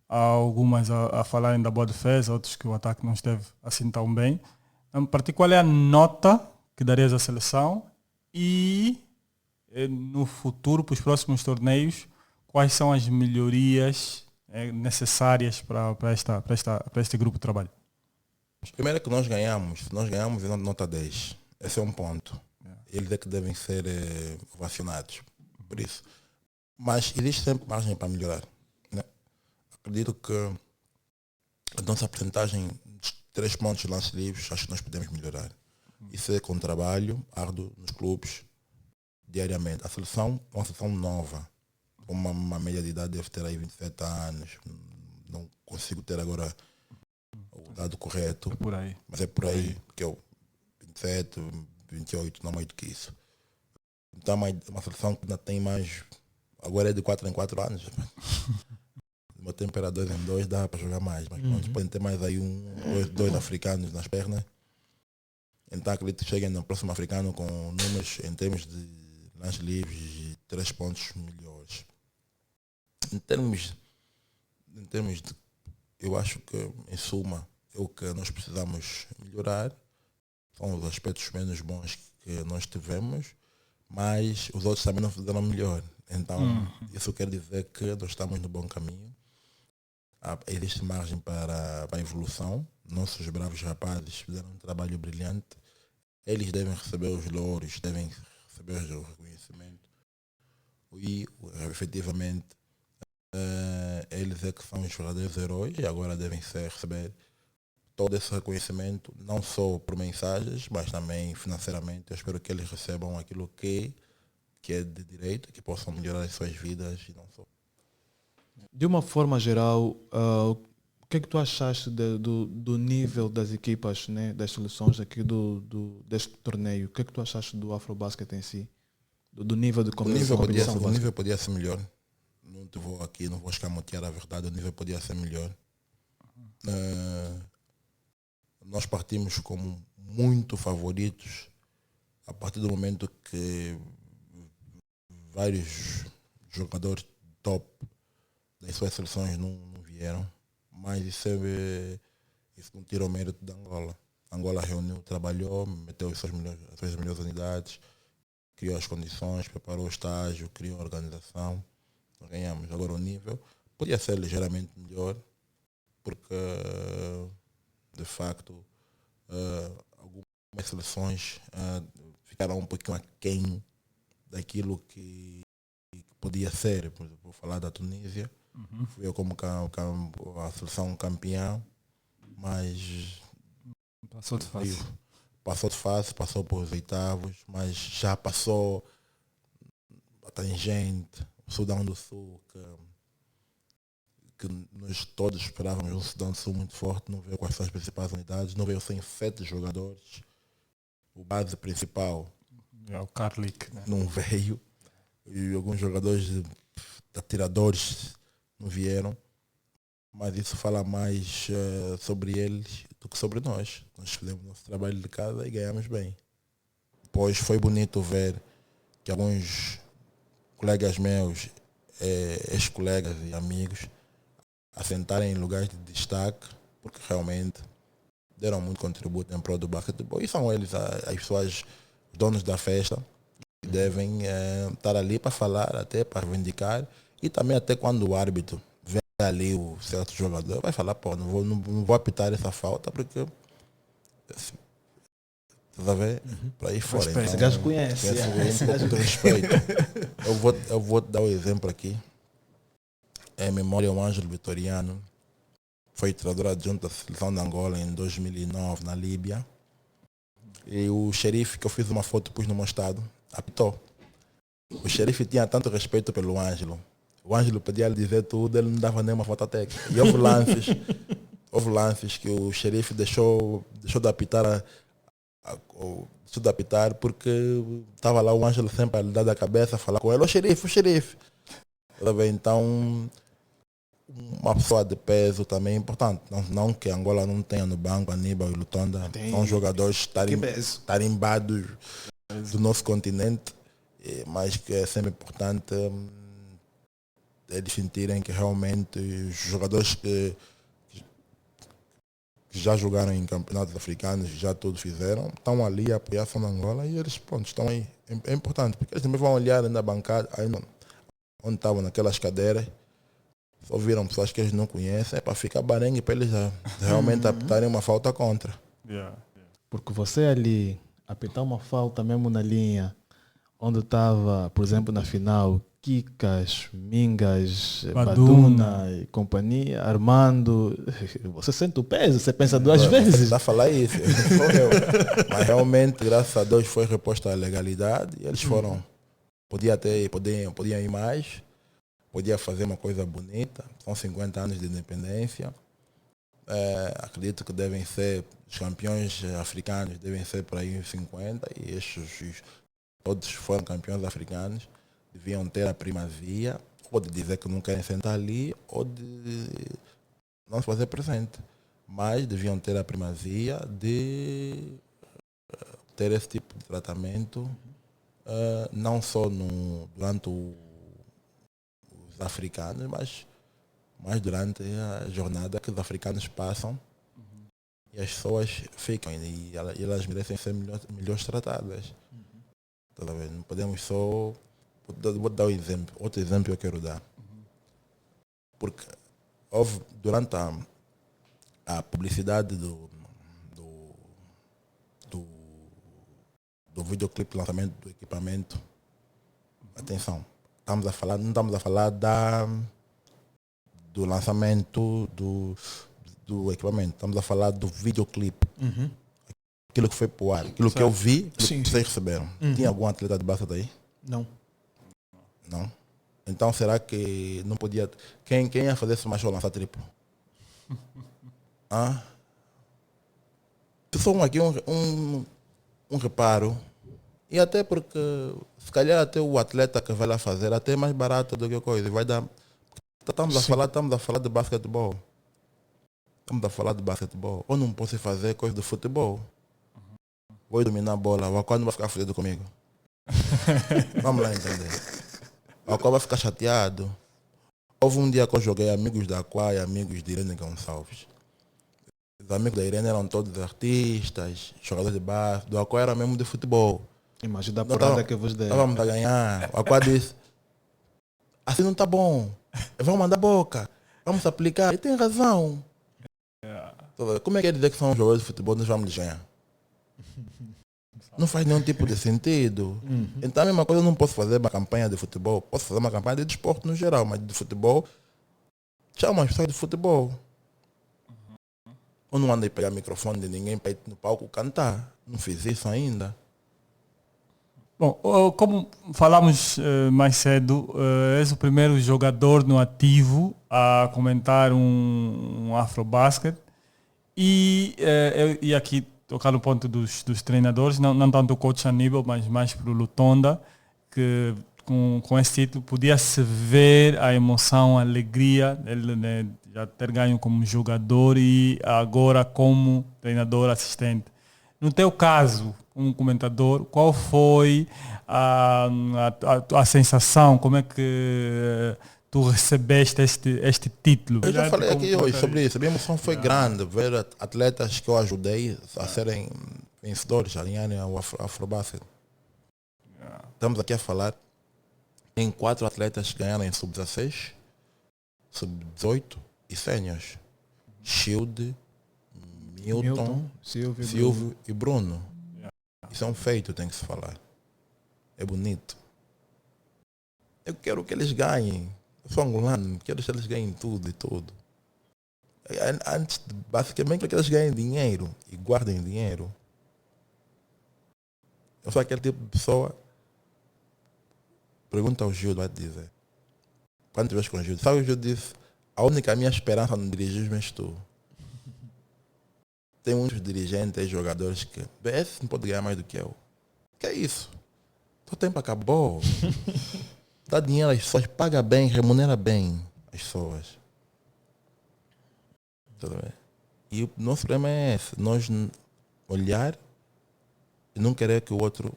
Há algumas a falarem da boa defesa, outros que o ataque não esteve assim tão bem. Em particular, qual é a nota que darias à seleção e no futuro, para os próximos torneios, quais são as melhorias necessárias para este grupo de trabalho? Primeiro é que nós ganhamos em nota 10. Esse é um ponto. Eles é que devem ser ovacionados por isso. Mas existe sempre margem para melhorar, né? Acredito que a nossa porcentagem de 3 pontos de lance livres, acho que nós podemos melhorar. Isso é com trabalho árduo nos clubes, diariamente. A seleção é uma seleção nova, com uma média de idade deve ter aí 27 anos. Não consigo ter agora o dado correto, Por aí. mas é por aí, que eu 27, 28, não mais do que isso. Então é uma seleção que ainda tem mais. Agora é de 4 em 4 anos. No meu tempo era 2 em 2, dá para jogar mais. Mas pronto, podem ter mais aí dois africanos nas pernas. Então acredito que cheguem no próximo africano com números em termos de lances livres e 3 pontos melhores. Em termos de, eu acho que em suma é o que nós precisamos melhorar. São os aspectos menos bons que nós tivemos, mas os outros também não fizeram melhor. Então, isso quer dizer que nós estamos no bom caminho. Existe margem para a evolução. Nossos bravos rapazes fizeram um trabalho brilhante. Eles devem receber os louros, devem receber o reconhecimento. E, efetivamente, eles é que são os verdadeiros heróis e agora devem receber todo esse reconhecimento, não só por mensagens, mas também financeiramente. Eu espero que eles recebam aquilo que é de direito, que possam melhorar as suas vidas e não só. De uma forma geral, o que é que tu achaste do nível das equipas, né, das seleções aqui deste torneio? O que é que tu achaste do Afrobasket em si? Do nível de competição? O nível podia ser melhor. Não vou escamotear a verdade, o nível podia ser melhor. Nós partimos como muito favoritos a partir do momento que vários jogadores top das suas seleções não vieram, mas isso não tira o mérito da Angola. A Angola reuniu, trabalhou, meteu as suas melhores unidades, criou as condições, preparou o estágio, criou a organização, nós ganhamos. Agora o nível podia ser ligeiramente melhor, porque de facto algumas seleções ficaram um pouquinho aquém daquilo que podia ser. Por exemplo, vou falar da Tunísia, fui eu como a seleção campeã, mas Passou de fase. Passou de fase, passou por os oitavos, mas já passou a tangente, o Sudão do Sul, que nós todos esperávamos um Sudão do Sul muito forte, não veio com as suas principais unidades, não veio sem 7 jogadores. O base principal É o Karlik, né? não veio, e alguns jogadores atiradores não vieram, mas isso fala mais sobre eles do que sobre nós. Nós fizemos nosso trabalho de casa e ganhamos bem. Depois foi bonito ver que alguns colegas meus, ex-colegas e amigos, assentarem em lugares de destaque, porque realmente deram muito contributo em prol do basquetebol. E são eles as pessoas, os donos da festa, que devem estar ali para falar, até para reivindicar, e também até quando o árbitro vê ali o certo jogador, vai falar, pô, não vou apitar essa falta, porque estás a ver? Para aí fora. Esse gajo conhece. Um pouco de respeito. Eu vou te dar um exemplo aqui. Em memória ao Ângelo Vitoriano, foi treinador adjunto da seleção de Angola em 2009 na Líbia. E o xerife, que eu fiz uma foto e pus no meu estado, apitou. O xerife tinha tanto respeito pelo Ângelo. O Ângelo podia lhe dizer tudo, ele não dava nenhuma falta técnica. E houve lances que o xerife deixou de apitar porque estava lá o Ângelo sempre a lhe dar da cabeça, a falar com ele, o xerife. Então, uma pessoa de peso também é importante. Não que Angola não tenha no banco Aníbal e Lutonda, são jogadores tarimbados do nosso continente, mas que é sempre importante eles sentirem que realmente os jogadores que já jogaram em campeonatos africanos, já tudo fizeram, estão ali a apoiar a ação da Angola e eles estão aí. É importante, porque eles também vão olhar na bancada, aí onde estavam naquelas cadeiras, só viram pessoas que eles não conhecem, é para ficar barengue, para eles realmente apitarem uma falta contra. Porque você ali apitar uma falta mesmo na linha, onde estava, por exemplo, na final, Kikas, Mingas, Baduna e companhia, Armando, você sente o peso, você pensa duas vezes. Dá a falar isso, não sou eu. Mas realmente, graças a Deus, foi reposta a legalidade e eles foram. Podiam ir mais, podia fazer uma coisa bonita. São 50 anos de independência. Acredito que devem ser, os campeões africanos devem ser por aí 50 e estes todos foram campeões africanos. Deviam ter a primazia, ou de dizer que não querem sentar ali, ou de não se fazer presente. Mas deviam ter a primazia de ter esse tipo de tratamento, não só durante os africanos, mas durante a jornada que os africanos passam e as pessoas ficam e elas merecem ser melhores tratadas. Tá vendo? Não podemos só... Vou dar um exemplo. Outro exemplo que eu quero dar. Porque houve, durante a publicidade do videoclipe, lançamento do equipamento, atenção, não estamos a falar do lançamento do equipamento, estamos a falar do videoclipe. Aquilo que foi pro ar, aquilo que eu vi, que vocês receberam. Tinha algum atleta de basquete aí? Não. Então será que não podia... Quem ia fazer esse macho lançar triplo? Ah? Só aqui um reparo. E até porque, se calhar até o atleta que vai lá fazer até é mais barato do que a coisa. Vai dar... Estamos a falar de basquetebol. Estamos a falar de basquetebol. Ou não posso fazer coisa de futebol. Vou dominar a bola. O Aquá não vai ficar fodido comigo. Vamos lá entender. O Aquá vai ficar chateado. Houve um dia que eu joguei amigos da Aquá e amigos de Irene Gonçalves. Os amigos da Irene eram todos artistas, jogadores de basquete. Do Aquá era mesmo de futebol. Imagina a porrada que vos der. Vamos a ganhar. O Aquá disse, assim não está bom. Vamos mandar boca. Vamos aplicar. E tem razão. Como é que é dizer que são jogadores de futebol nós vamos ganhar? Não faz nenhum tipo de sentido. Então a mesma coisa, eu não posso fazer uma campanha de futebol. Posso fazer uma campanha de desporto no geral, mas de futebol, chama as pessoas de futebol. Eu não andei pegar microfone de ninguém para ir no palco cantar. Não fiz isso ainda. Bom, como falamos mais cedo, és o primeiro jogador no ativo a comentar um Afrobasket. E aqui tocar no ponto dos treinadores, não tanto o coach Aníbal, mas mais para o Lutonda, que com esse título podia-se ver a emoção, a alegria dele, né, já ter ganho como jogador e agora como treinador assistente. No teu caso, como comentador, qual foi a sensação? Como é que tu recebeste este título? Eu já falei aqui hoje sobre isso. A minha emoção foi grande ver atletas que eu ajudei a serem vencedores, a alinharem ao Afrobasket. Estamos aqui a falar em 4 atletas que ganharam em sub-16, sub-18 e seniors. Shield, Milton, Silvio e Bruno. Isso é um feito, tem que se falar. É bonito. Eu quero que eles ganhem. Eu sou angolano, quero que eles ganhem tudo e tudo. Antes, basicamente, que eles ganhem dinheiro e guardem dinheiro. Eu sou aquele tipo de pessoa. Pergunta ao Gildo, vai te dizer. Quando estiveres com o Gildo, sabe o que o Gildo disse? A única minha esperança no dirigismo és tu. Tem muitos dirigentes e jogadores que esse não pode ganhar mais do que eu. Que é isso? O tempo acabou. Dá dinheiro às pessoas, paga bem, remunera bem as pessoas. Tudo bem? E o nosso problema é esse, nós olhar e não querer que o outro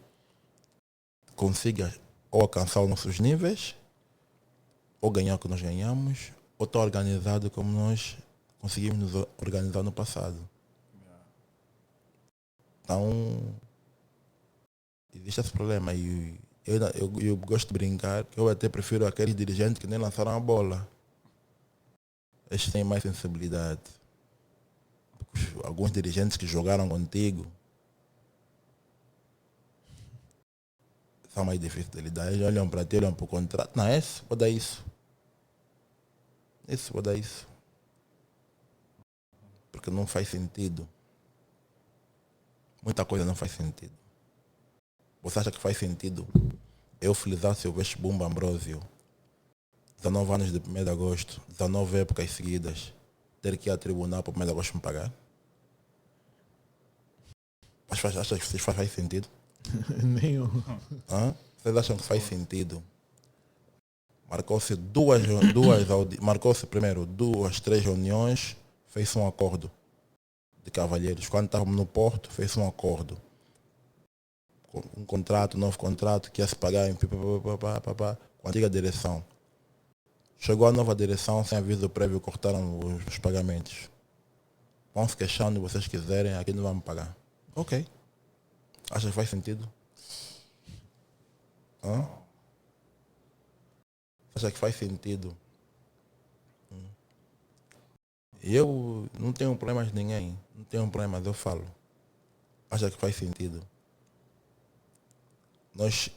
consiga ou alcançar os nossos níveis, ou ganhar o que nós ganhamos, ou estar organizado como nós conseguimos nos organizar no passado. Então, existe esse problema e eu gosto de brincar que eu até prefiro aqueles dirigentes que nem lançaram a bola. Estes têm mais sensibilidade. Alguns dirigentes que jogaram contigo são mais difíceis de lidar. Eles olham para ti, olham para o contrato. Não, esse vou dar isso. Esse vou dar isso. Porque não faz sentido. Muita coisa não faz sentido. Você acha que faz sentido eu, Felizardo Silvestre Bumba Ambrósio, 19 anos de 1º de agosto, 19 épocas seguidas, ter que ir a tribunal para o 1º de agosto me pagar? Acha que vocês faz sentido? Nenhum. Vocês acham que faz sentido? Marcou-se marcou-se primeiro 2, 3 reuniões, fez um acordo de cavalheiros. Quando estávamos no Porto, fez um acordo. Um contrato, novo contrato, que ia se pagar em com a antiga direção. Chegou a nova direção, sem aviso prévio, cortaram os pagamentos. Vão se queixando, se vocês quiserem, aqui não vamos pagar. Ok. Acha que faz sentido? Acha que faz sentido? Eu não tenho problemas de ninguém. Não tenho problemas, eu falo. Acha que faz sentido? Nós,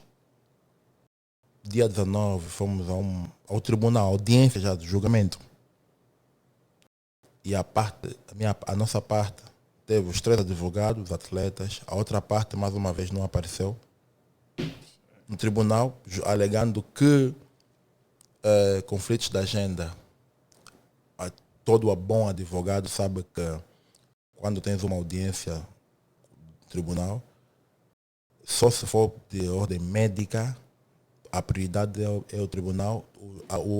dia 19, fomos ao tribunal, audiência já do julgamento. E a nossa parte teve os 3 advogados, os atletas. A outra parte, mais uma vez, não apareceu no tribunal, alegando que conflitos de agenda. Todo bom advogado sabe que quando tens uma audiência no tribunal, só se for de ordem médica, a prioridade é o tribunal.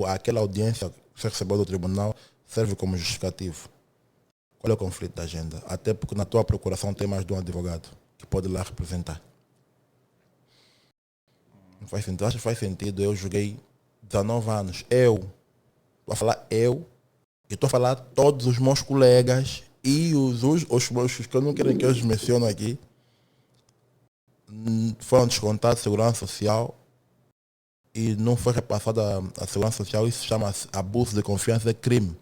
Aquela audiência que você recebeu do tribunal serve como justificativo. Qual é o conflito de agenda? Até porque na tua procuração tem mais de um advogado que pode lá representar. Não faz sentido. Acho que faz sentido. Eu joguei 19 anos. Estou a falar eu, e estou a falar todos os meus colegas e os meus que eu não quero que eu os menciono aqui, foram descontados de segurança social e não foi repassada a segurança social. Isso chama-se abuso de confiança, é crime.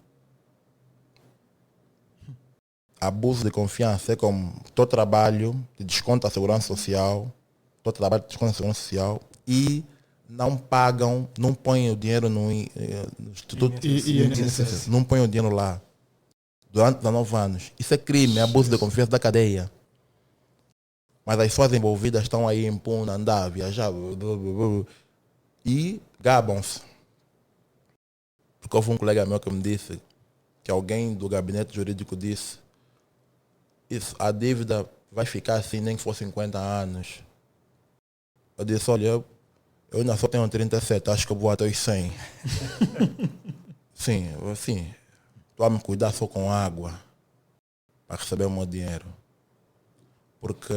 Abuso de confiança é como teu trabalho te desconta a segurança social, teu trabalho te desconta a segurança social e não pagam, não põem o dinheiro no Instituto, não põem o dinheiro lá durante 19 anos. Isso é crime, é abuso de confiança da cadeia. Mas as pessoas envolvidas estão aí impunes, andar, viajar e gabam-se. Porque houve um colega meu que me disse que alguém do gabinete jurídico disse: isso, a dívida vai ficar assim nem que for 50 anos. Eu disse: olha, eu ainda só tenho 37, acho que eu vou até os 100. Sim, assim, estou a me cuidar só com água para receber o meu dinheiro. Porque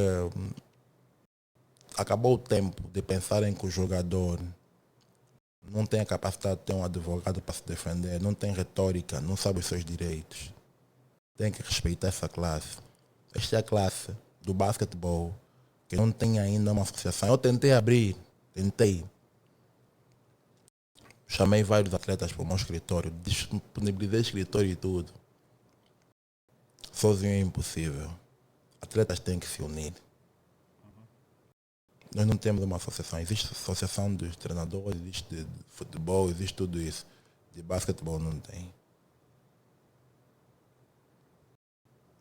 acabou o tempo de pensarem que o jogador não tem a capacidade de ter um advogado para se defender, não tem retórica, não sabe os seus direitos. Tem que respeitar essa classe. Esta é a classe do basquetebol que não tem ainda uma associação. Eu tentei abrir, chamei vários atletas para o meu escritório, disponibilizei escritório e tudo. Sozinho é impossível. Atletas têm que se unir. Nós não temos uma associação. Existe a associação dos treinadores, existe de futebol, existe tudo isso. De basquetebol não tem.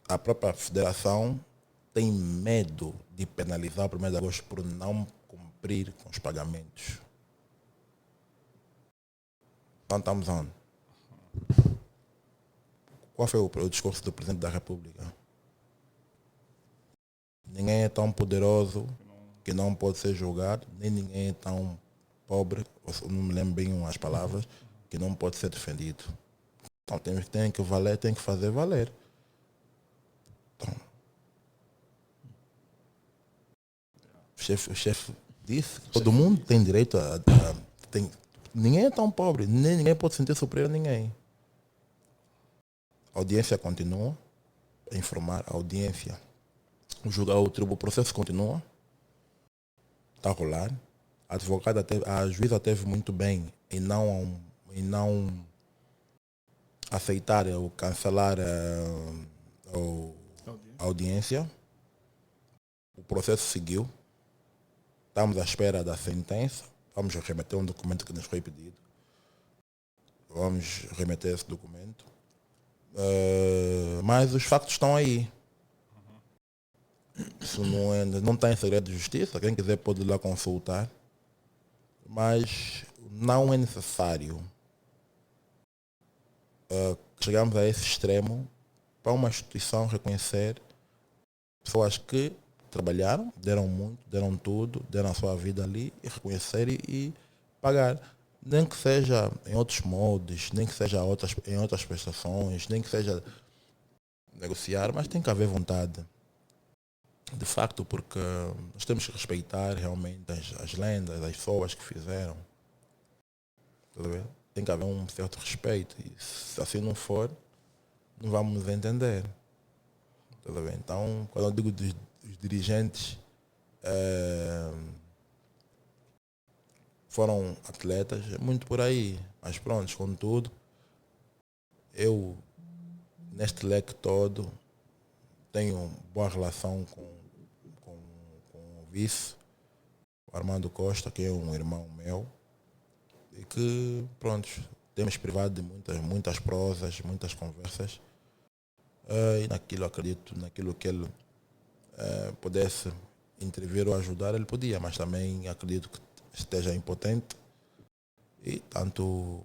A própria federação tem medo de penalizar o 1º de agosto por não cumprir com os pagamentos. Então estamos onde? Qual foi o discurso do Presidente da República? Ninguém é tão poderoso que não pode ser julgado, nem ninguém é tão pobre, não me lembro bem as palavras, que não pode ser defendido. Então tem que valer, tem que fazer valer. Então, o chefe disse que todo mundo tem direito ninguém é tão pobre, nem ninguém pode se sentir superior a ninguém. A audiência continua a informar, a audiência, o processo continua, está a rolar. A juíza teve muito bem em não aceitar ou cancelar a audiência. O processo seguiu. Estamos à espera da sentença. Vamos remeter um documento que nos foi pedido. Vamos remeter esse documento. Mas os factos estão aí. Isso não está em segredo de justiça. Quem quiser pode ir lá consultar. Mas não é necessário chegarmos a esse extremo para uma instituição reconhecer pessoas que trabalharam, deram muito, deram tudo, deram a sua vida ali, e reconhecer e pagar. Nem que seja em outros modos, nem que seja em outras prestações, nem que seja negociar, mas tem que haver vontade. De facto, porque nós temos que respeitar realmente as lendas, as pessoas que fizeram. Tem que haver um certo respeito. E se assim não for, não vamos nos entender. Então, quando eu digo dos dirigentes, foram atletas, é muito por aí. Mas pronto, contudo, eu, neste leque todo, tenho boa relação com o vice, o Armando Costa, que é um irmão meu, e que, pronto, temos privado de muitas prosas, muitas conversas, e acredito, naquilo que ele pudesse intervir ou ajudar, ele podia, mas também acredito que esteja impotente E tanto o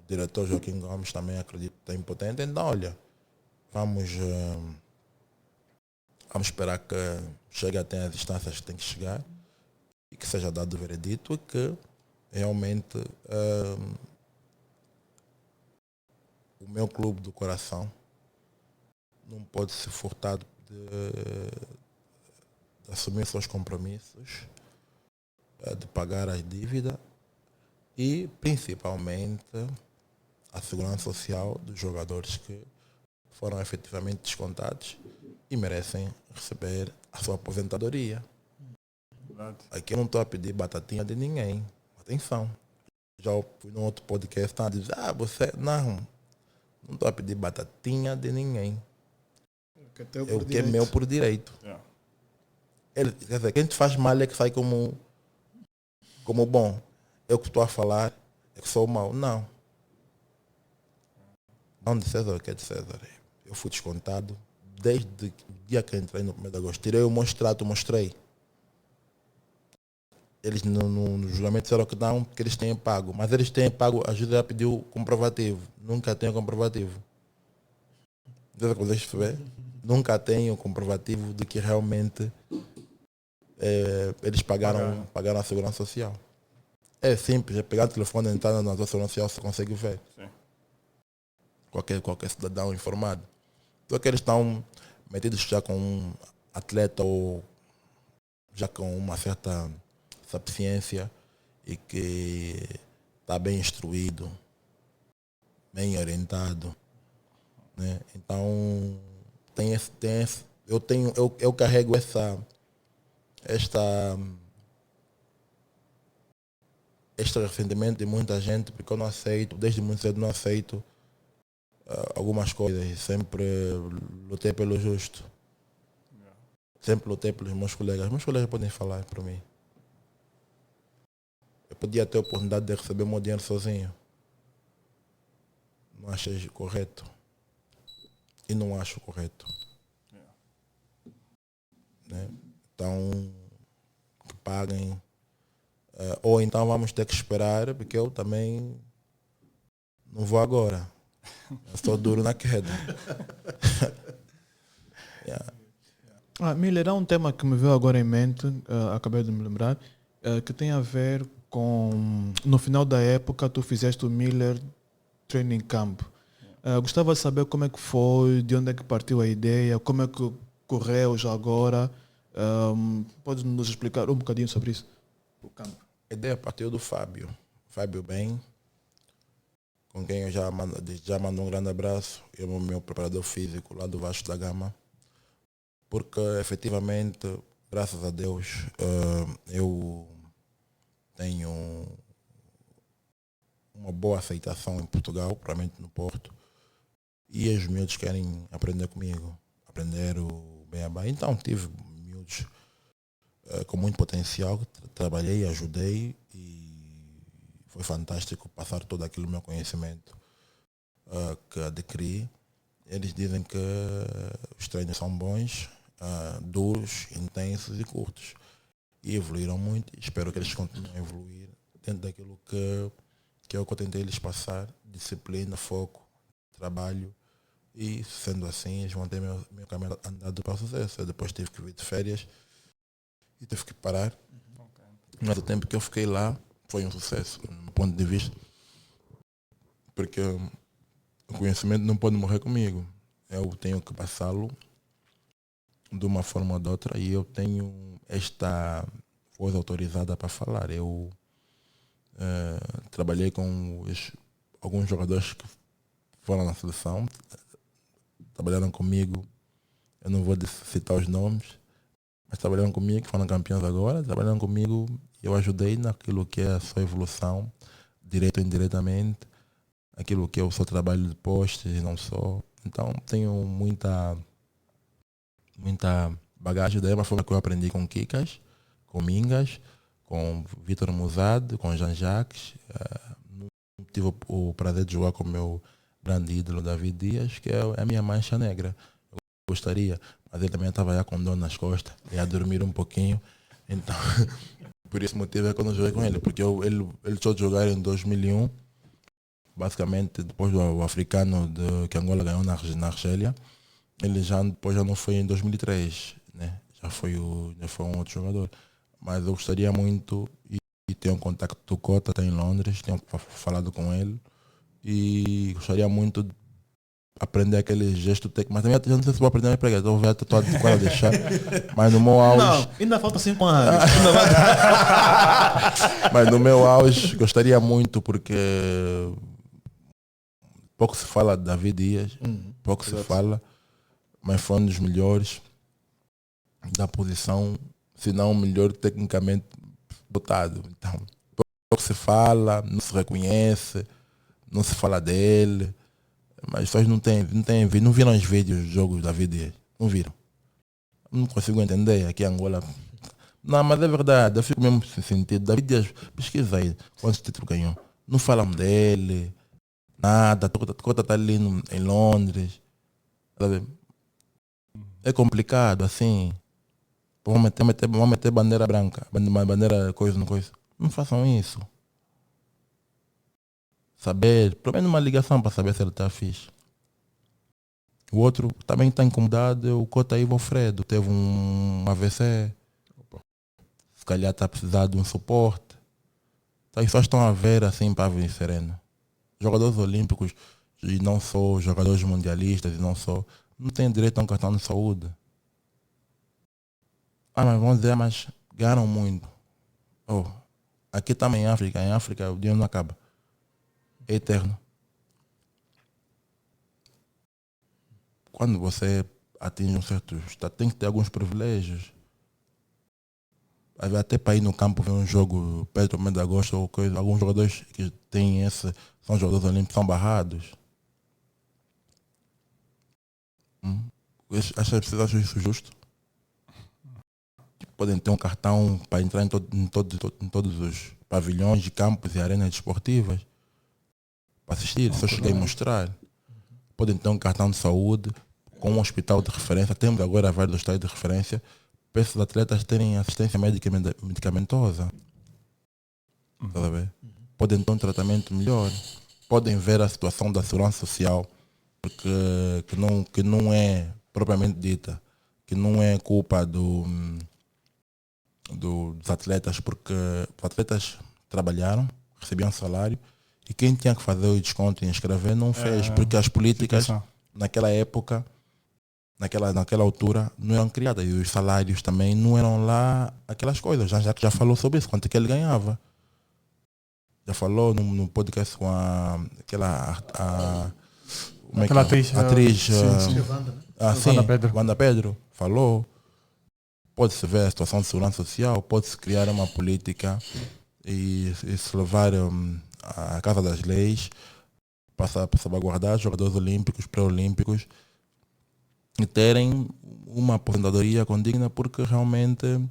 diretor Joaquim Gomes também acredito que é impotente. Então, olha, vamos esperar que chegue até as instâncias que tem que chegar e que seja dado o veredito e que realmente o meu clube do coração não pode ser furtado de assumir seus compromissos, de pagar as dívidas e principalmente a segurança social dos jogadores que foram efetivamente descontados e merecem receber a sua aposentadoria. Aqui eu não estou a pedir batatinha de ninguém. Atenção. Já fui num outro podcast e diz, você. Não estou a pedir batatinha de ninguém. É o que é meu por direito. Quer dizer, quem te faz mal é que sai como bom. Eu que estou a falar é que sou mau. Não. Não de César, o que é de César. Eu fui descontado desde o dia que entrei no 1º de agosto. Tirei o mostrado, mostrei. Eles no julgamento disseram que não, porque eles têm pago. Mas eles têm pago, a Júlia pediu comprovativo. Nunca tenho comprovativo. Vocês ver? Nunca tenho comprovativo de que realmente eles pagaram a segurança social. É simples, é pegar o telefone, entrar na segurança social, você consegue ver. Sim. Qualquer cidadão informado. Só que eles estão metidos já com um atleta ou já com uma certa sapiência e que está bem instruído, bem orientado, né? Então eu carrego este ressentimento de muita gente porque eu não aceito, desde muito cedo não aceito algumas coisas. Sempre lutei pelo justo. Sempre lutei pelos meus colegas. Meus colegas podem falar para mim. Eu podia ter a oportunidade de receber o meu dinheiro sozinho. Não achei correto. E não acho correto. Né? Então, que paguem. Ou então vamos ter que esperar, porque eu também não vou agora. Eu estou duro na queda. Miller, há um tema que me veio agora em mente, acabei de me lembrar, que tem a ver com, no final da época, tu fizeste o Miller Training Camp. Gostava de saber como é que foi, de onde é que partiu a ideia, como é que correu já agora. Podes nos explicar um bocadinho sobre isso? O campo. A ideia partiu do Fábio Bem, com quem eu já mando um grande abraço. Eu o meu preparador físico lá do Vasco da Gama. Porque efetivamente, graças a Deus, eu tenho uma boa aceitação em Portugal, provavelmente no Porto, e os miúdos querem aprender comigo, aprender o beabá. Então tive miúdos com muito potencial, trabalhei, ajudei e foi fantástico passar todo aquele meu conhecimento que adquiri. Eles dizem que os treinos são bons, duros, intensos e curtos. E evoluíram muito e espero que eles continuem a evoluir dentro daquilo que eu tentei lhes passar, disciplina, foco, trabalho. E sendo assim, eles vão ter meu caminho andado para o sucesso. Eu depois tive que vir de férias e tive que parar. Mas o tempo que eu fiquei lá foi um sucesso, do meu ponto de vista. Porque o conhecimento não pode morrer comigo. Eu tenho que passá-lo de uma forma ou de outra e eu tenho esta voz autorizada para falar. Eu trabalhei com alguns jogadores que foram na seleção, trabalharam comigo, eu não vou citar os nomes, mas trabalharam comigo, foram campeões agora, trabalharam comigo e eu ajudei naquilo que é a sua evolução, direto ou indiretamente, aquilo que é o seu trabalho de postes e não só. Então tenho muita bagagem, da mesma forma que eu aprendi com Kikas, com Mingas, com Vitor Musad, com Jean-Jacques. Tive o prazer de jogar com o meu grande ídolo David Dias, que é a minha mancha negra. Eu gostaria, mas ele também estava já com dor nas costas, ia dormir um pouquinho, Então, por esse motivo é que eu não joguei com ele, porque ele deixou de jogar em 2001, basicamente depois do africano que Angola ganhou na Argélia. Ele depois já não foi em 2003, né? Já foi um outro jogador. Mas eu gostaria muito, e tenho um contato do Cota, está em Londres, tenho falado com ele, e gostaria muito de aprender aquele gesto técnico, mas também já não sei se vou aprender a pregar, estou adequado a deixar, mas no meu auge... Não, ainda falta 5 anos. Mas no meu auge gostaria muito, porque pouco se fala de David Dias, pouco se fala, mas foi um dos melhores da posição, se não o melhor tecnicamente dotado. Então, pouco se fala, não se reconhece, não se fala dele, mas as pessoas não viram os vídeos dos jogos da vida, não viram. Não consigo entender aqui em Angola. Não, mas é verdade, eu fico mesmo sem sentido. David Dias, pesquisa aí quantos títulos ganhou. Não falam dele, nada, Cota está ali em Londres. Sabe? É complicado, assim. Vamos meter bandeira branca, bandeira coisa, não coisa. Não façam isso. Saber, pelo menos uma ligação para saber se ele está fixe. O outro também está incomodado, é o Cota Ivo Alfredo. Teve um AVC. Se calhar está precisando de um suporte. Então, as pessoas estão a ver assim para vir sereno. Jogadores olímpicos e não só jogadores mundialistas e não só, não têm direito a um cartão de saúde. Mas vamos dizer, mas ganharam muito. Aqui também em África o dinheiro não acaba. É eterno. Quando você atinge um certo estado, tem que ter alguns privilégios. Até para ir no campo ver um jogo perto do mês de agosto ou coisa, alguns jogadores que têm são jogadores olímpicos, são barrados. Acham isso justo? Podem ter um cartão para entrar em todos os pavilhões de campos e arenas desportivas para assistir, só cheguei a mostrar. Podem ter um cartão de saúde com um hospital de referência. Temos agora vários hospitais de referência para esses atletas terem assistência médica medicamentosa. Tá a ver? Podem ter um tratamento melhor. Podem ver a situação da segurança social, porque que não é propriamente dita, que não é culpa dos atletas, porque os atletas trabalharam, recebiam salário, e quem tinha que fazer o desconto e inscrever não fez, porque as políticas naquela época, naquela altura, não eram criadas, e os salários também não eram lá aquelas coisas. Já falou sobre isso, quanto é que ele ganhava. Já falou no podcast com aquela atriz Wanda Pedro, falou. Pode-se ver a situação de segurança social, pode-se criar uma política e se levar à casa das leis para salvaguardar jogadores olímpicos, pré-olímpicos e terem uma aposentadoria condigna, porque realmente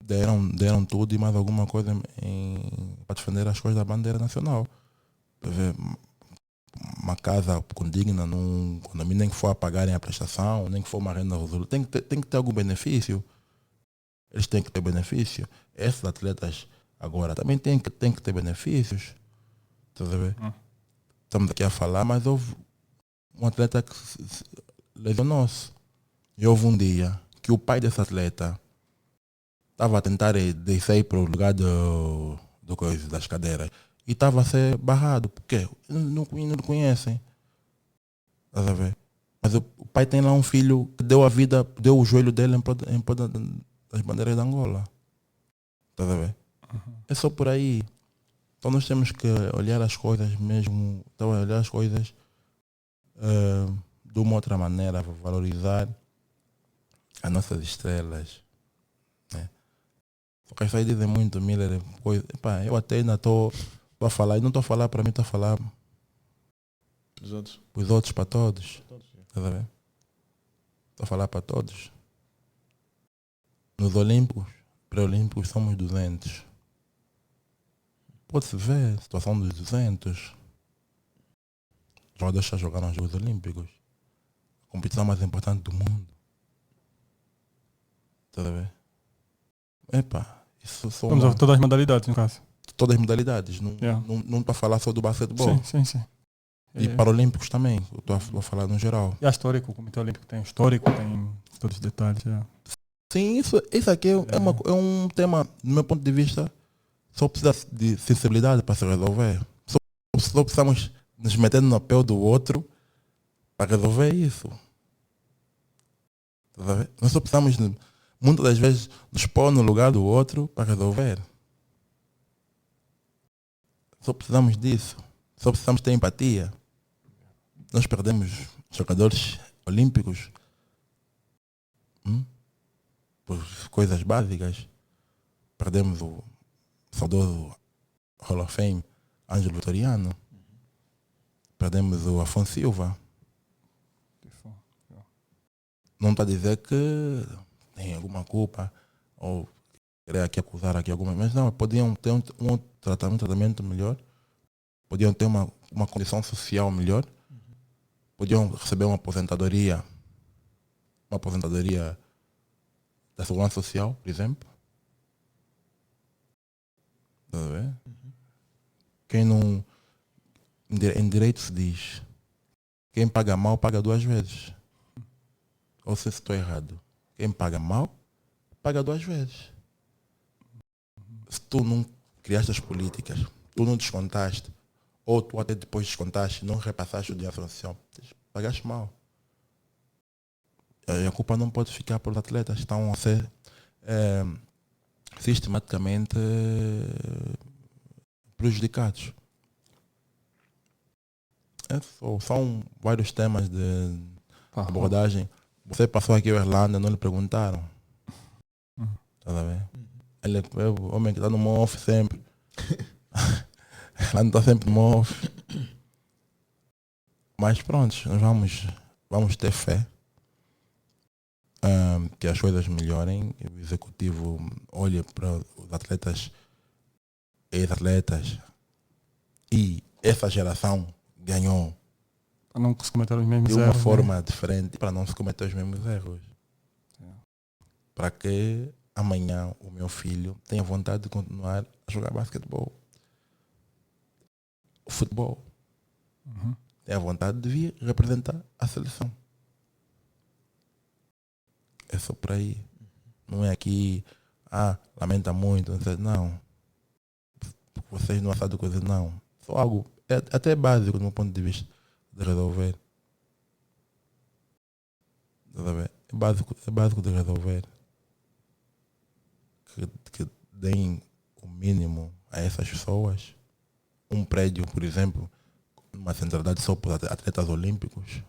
deram tudo e mais alguma coisa para defender as coisas da bandeira nacional. Uma casa condigna, quando nem que for a pagarem a prestação, nem que for uma renda resoluta, tem que ter algum benefício. Eles têm que ter benefício. Esses atletas agora também têm que ter benefícios. Estamos aqui a falar, mas houve um atleta que lesionou-se. E houve um dia que o pai desse atleta estava a tentar descer para o lugar das cadeiras e estava a ser barrado. Por quê? Não conhecem. Estás a ver? Mas o pai tem lá um filho que deu a vida, deu o joelho dele em prol das bandeiras de Angola. Estás a ver? É só por aí. Então nós temos que olhar as coisas mesmo, olhar as coisas de uma outra maneira, valorizar as nossas estrelas. Né? Só que as pessoas dizem muito, Miller, eu até ainda estou a falar, e não estou a falar para mim, estou a falar para os outros, para todos. Tá vendo? Estou a falar para todos. Nos Olímpicos, pré-olímpicos, somos 200. Pode-se ver a situação dos 200. Os jogadores já jogaram os Jogos Olímpicos. A competição mais importante do mundo. Tá a ver? Epá, isso são Vamos a todas as modalidades, no caso. todas as modalidades. Não, Yeah. não para falar só do basquetebol. Sim. E Paralímpicos também. Eu estou a falar no geral. E a histórico, o Comitê Olímpico tem histórico, tem todos os detalhes. Yeah. Sim, isso aqui é um tema, do meu ponto de vista, só precisa de sensibilidade para se resolver. Só precisamos nos meter no papel do outro para resolver isso. Tá a ver? Nós só precisamos, muitas das vezes, nos pôr no lugar do outro para resolver. Só precisamos disso. Só precisamos ter empatia. Nós perdemos jogadores olímpicos por coisas básicas. Perdemos o saudoso Hall of Fame Ângelo Vitoriano. Perdemos o Afonso Silva. Não está a dizer que tem alguma culpa ou querer aqui acusar aqui alguma, mas não, podiam ter um tratamento melhor, podiam ter uma condição social melhor, podiam receber uma aposentadoria da Segurança Social, por exemplo. Tá a ver? Quem não. Em direito se diz: quem paga mal paga duas vezes. Ou se estou errado? Quem paga mal paga duas vezes. Se tu não criaste as políticas, tu não descontaste, ou tu até depois descontaste, não repassaste o dinheiro à associação, pagaste mal. E a culpa não pode ficar para os atletas, estão a ser sistematicamente prejudicados. São vários temas de abordagem. Você passou aqui a Irlanda, não lhe perguntaram. Tá a ver? Ele é o homem que está no MOF sempre. Irlanda está sempre no MOF. Mas pronto, nós vamos ter fé que as coisas melhorem. O executivo olha para os atletas, ex-atletas, e essa geração ganhou Para não se cometer os mesmos de uma erros. forma diferente, para não se cometer os mesmos erros. Para que amanhã o meu filho tenha vontade de continuar a jogar basquetebol, o futebol. Tenha vontade de vir representar a seleção. É só por aí. Não é aqui, lamenta muito, não. Vocês não sabem coisa, não. Só algo, até básico do meu ponto de vista de resolver. É básico de resolver. Que deem o mínimo a essas pessoas. Um prédio, por exemplo, uma centralidade só para atletas olímpicos.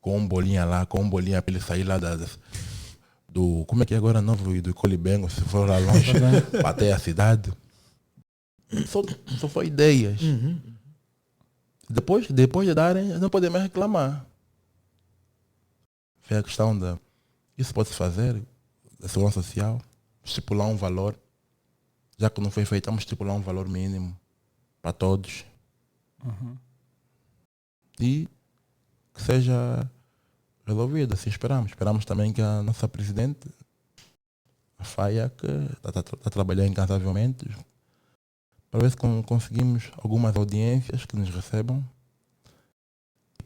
Com um bolinha lá, para ele sair lá do. Como é que é agora novo? Do Colibengo, se for lá longe, para até a cidade. Só foi ideias. Depois de darem, não podem mais reclamar. Foi a questão da. Isso pode-se fazer, da segurança social, estipular um valor. Já que não foi feito, vamos estipular um valor mínimo para todos. E que seja resolvido, assim esperamos. Esperamos também que a nossa presidente, a Faia, que está trabalhando incansavelmente, para ver se conseguimos algumas audiências que nos recebam,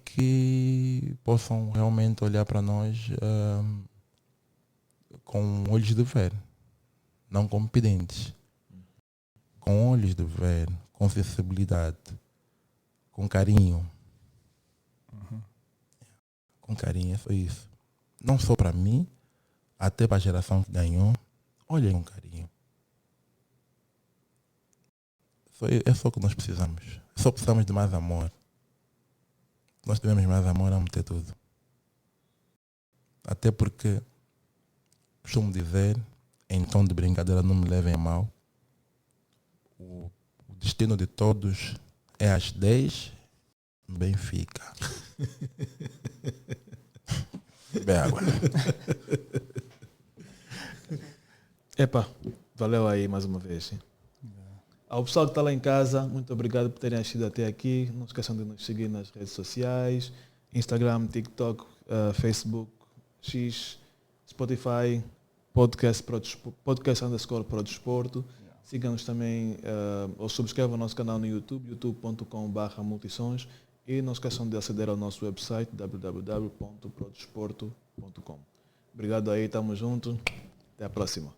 que possam realmente olhar para nós com olhos de ver, não como pedintes, com olhos de ver, com sensibilidade, com carinho. Com carinho, é só isso. Não só para mim, até para a geração que ganhou, olhem com carinho. É só o que nós precisamos. Só precisamos de mais amor. Se nós tivermos mais amor, vamos ter tudo. Até porque, costumo dizer, em tom de brincadeira, não me levem a mal, o destino de todos é às 10 no Benfica. Bem água. Epa, valeu aí mais uma vez. Ao pessoal que está lá em casa, muito obrigado por terem assistido até aqui. Não esqueçam de nos seguir nas redes sociais, Instagram, TikTok, Facebook, X, Spotify, podcast_Prodesporto. Sigam-nos também, ou subscrevam o nosso canal no YouTube, youtube.com/multisons. E não esqueçam de aceder ao nosso website, www.prodesporto.com. Obrigado aí, tamo junto. Até a próxima.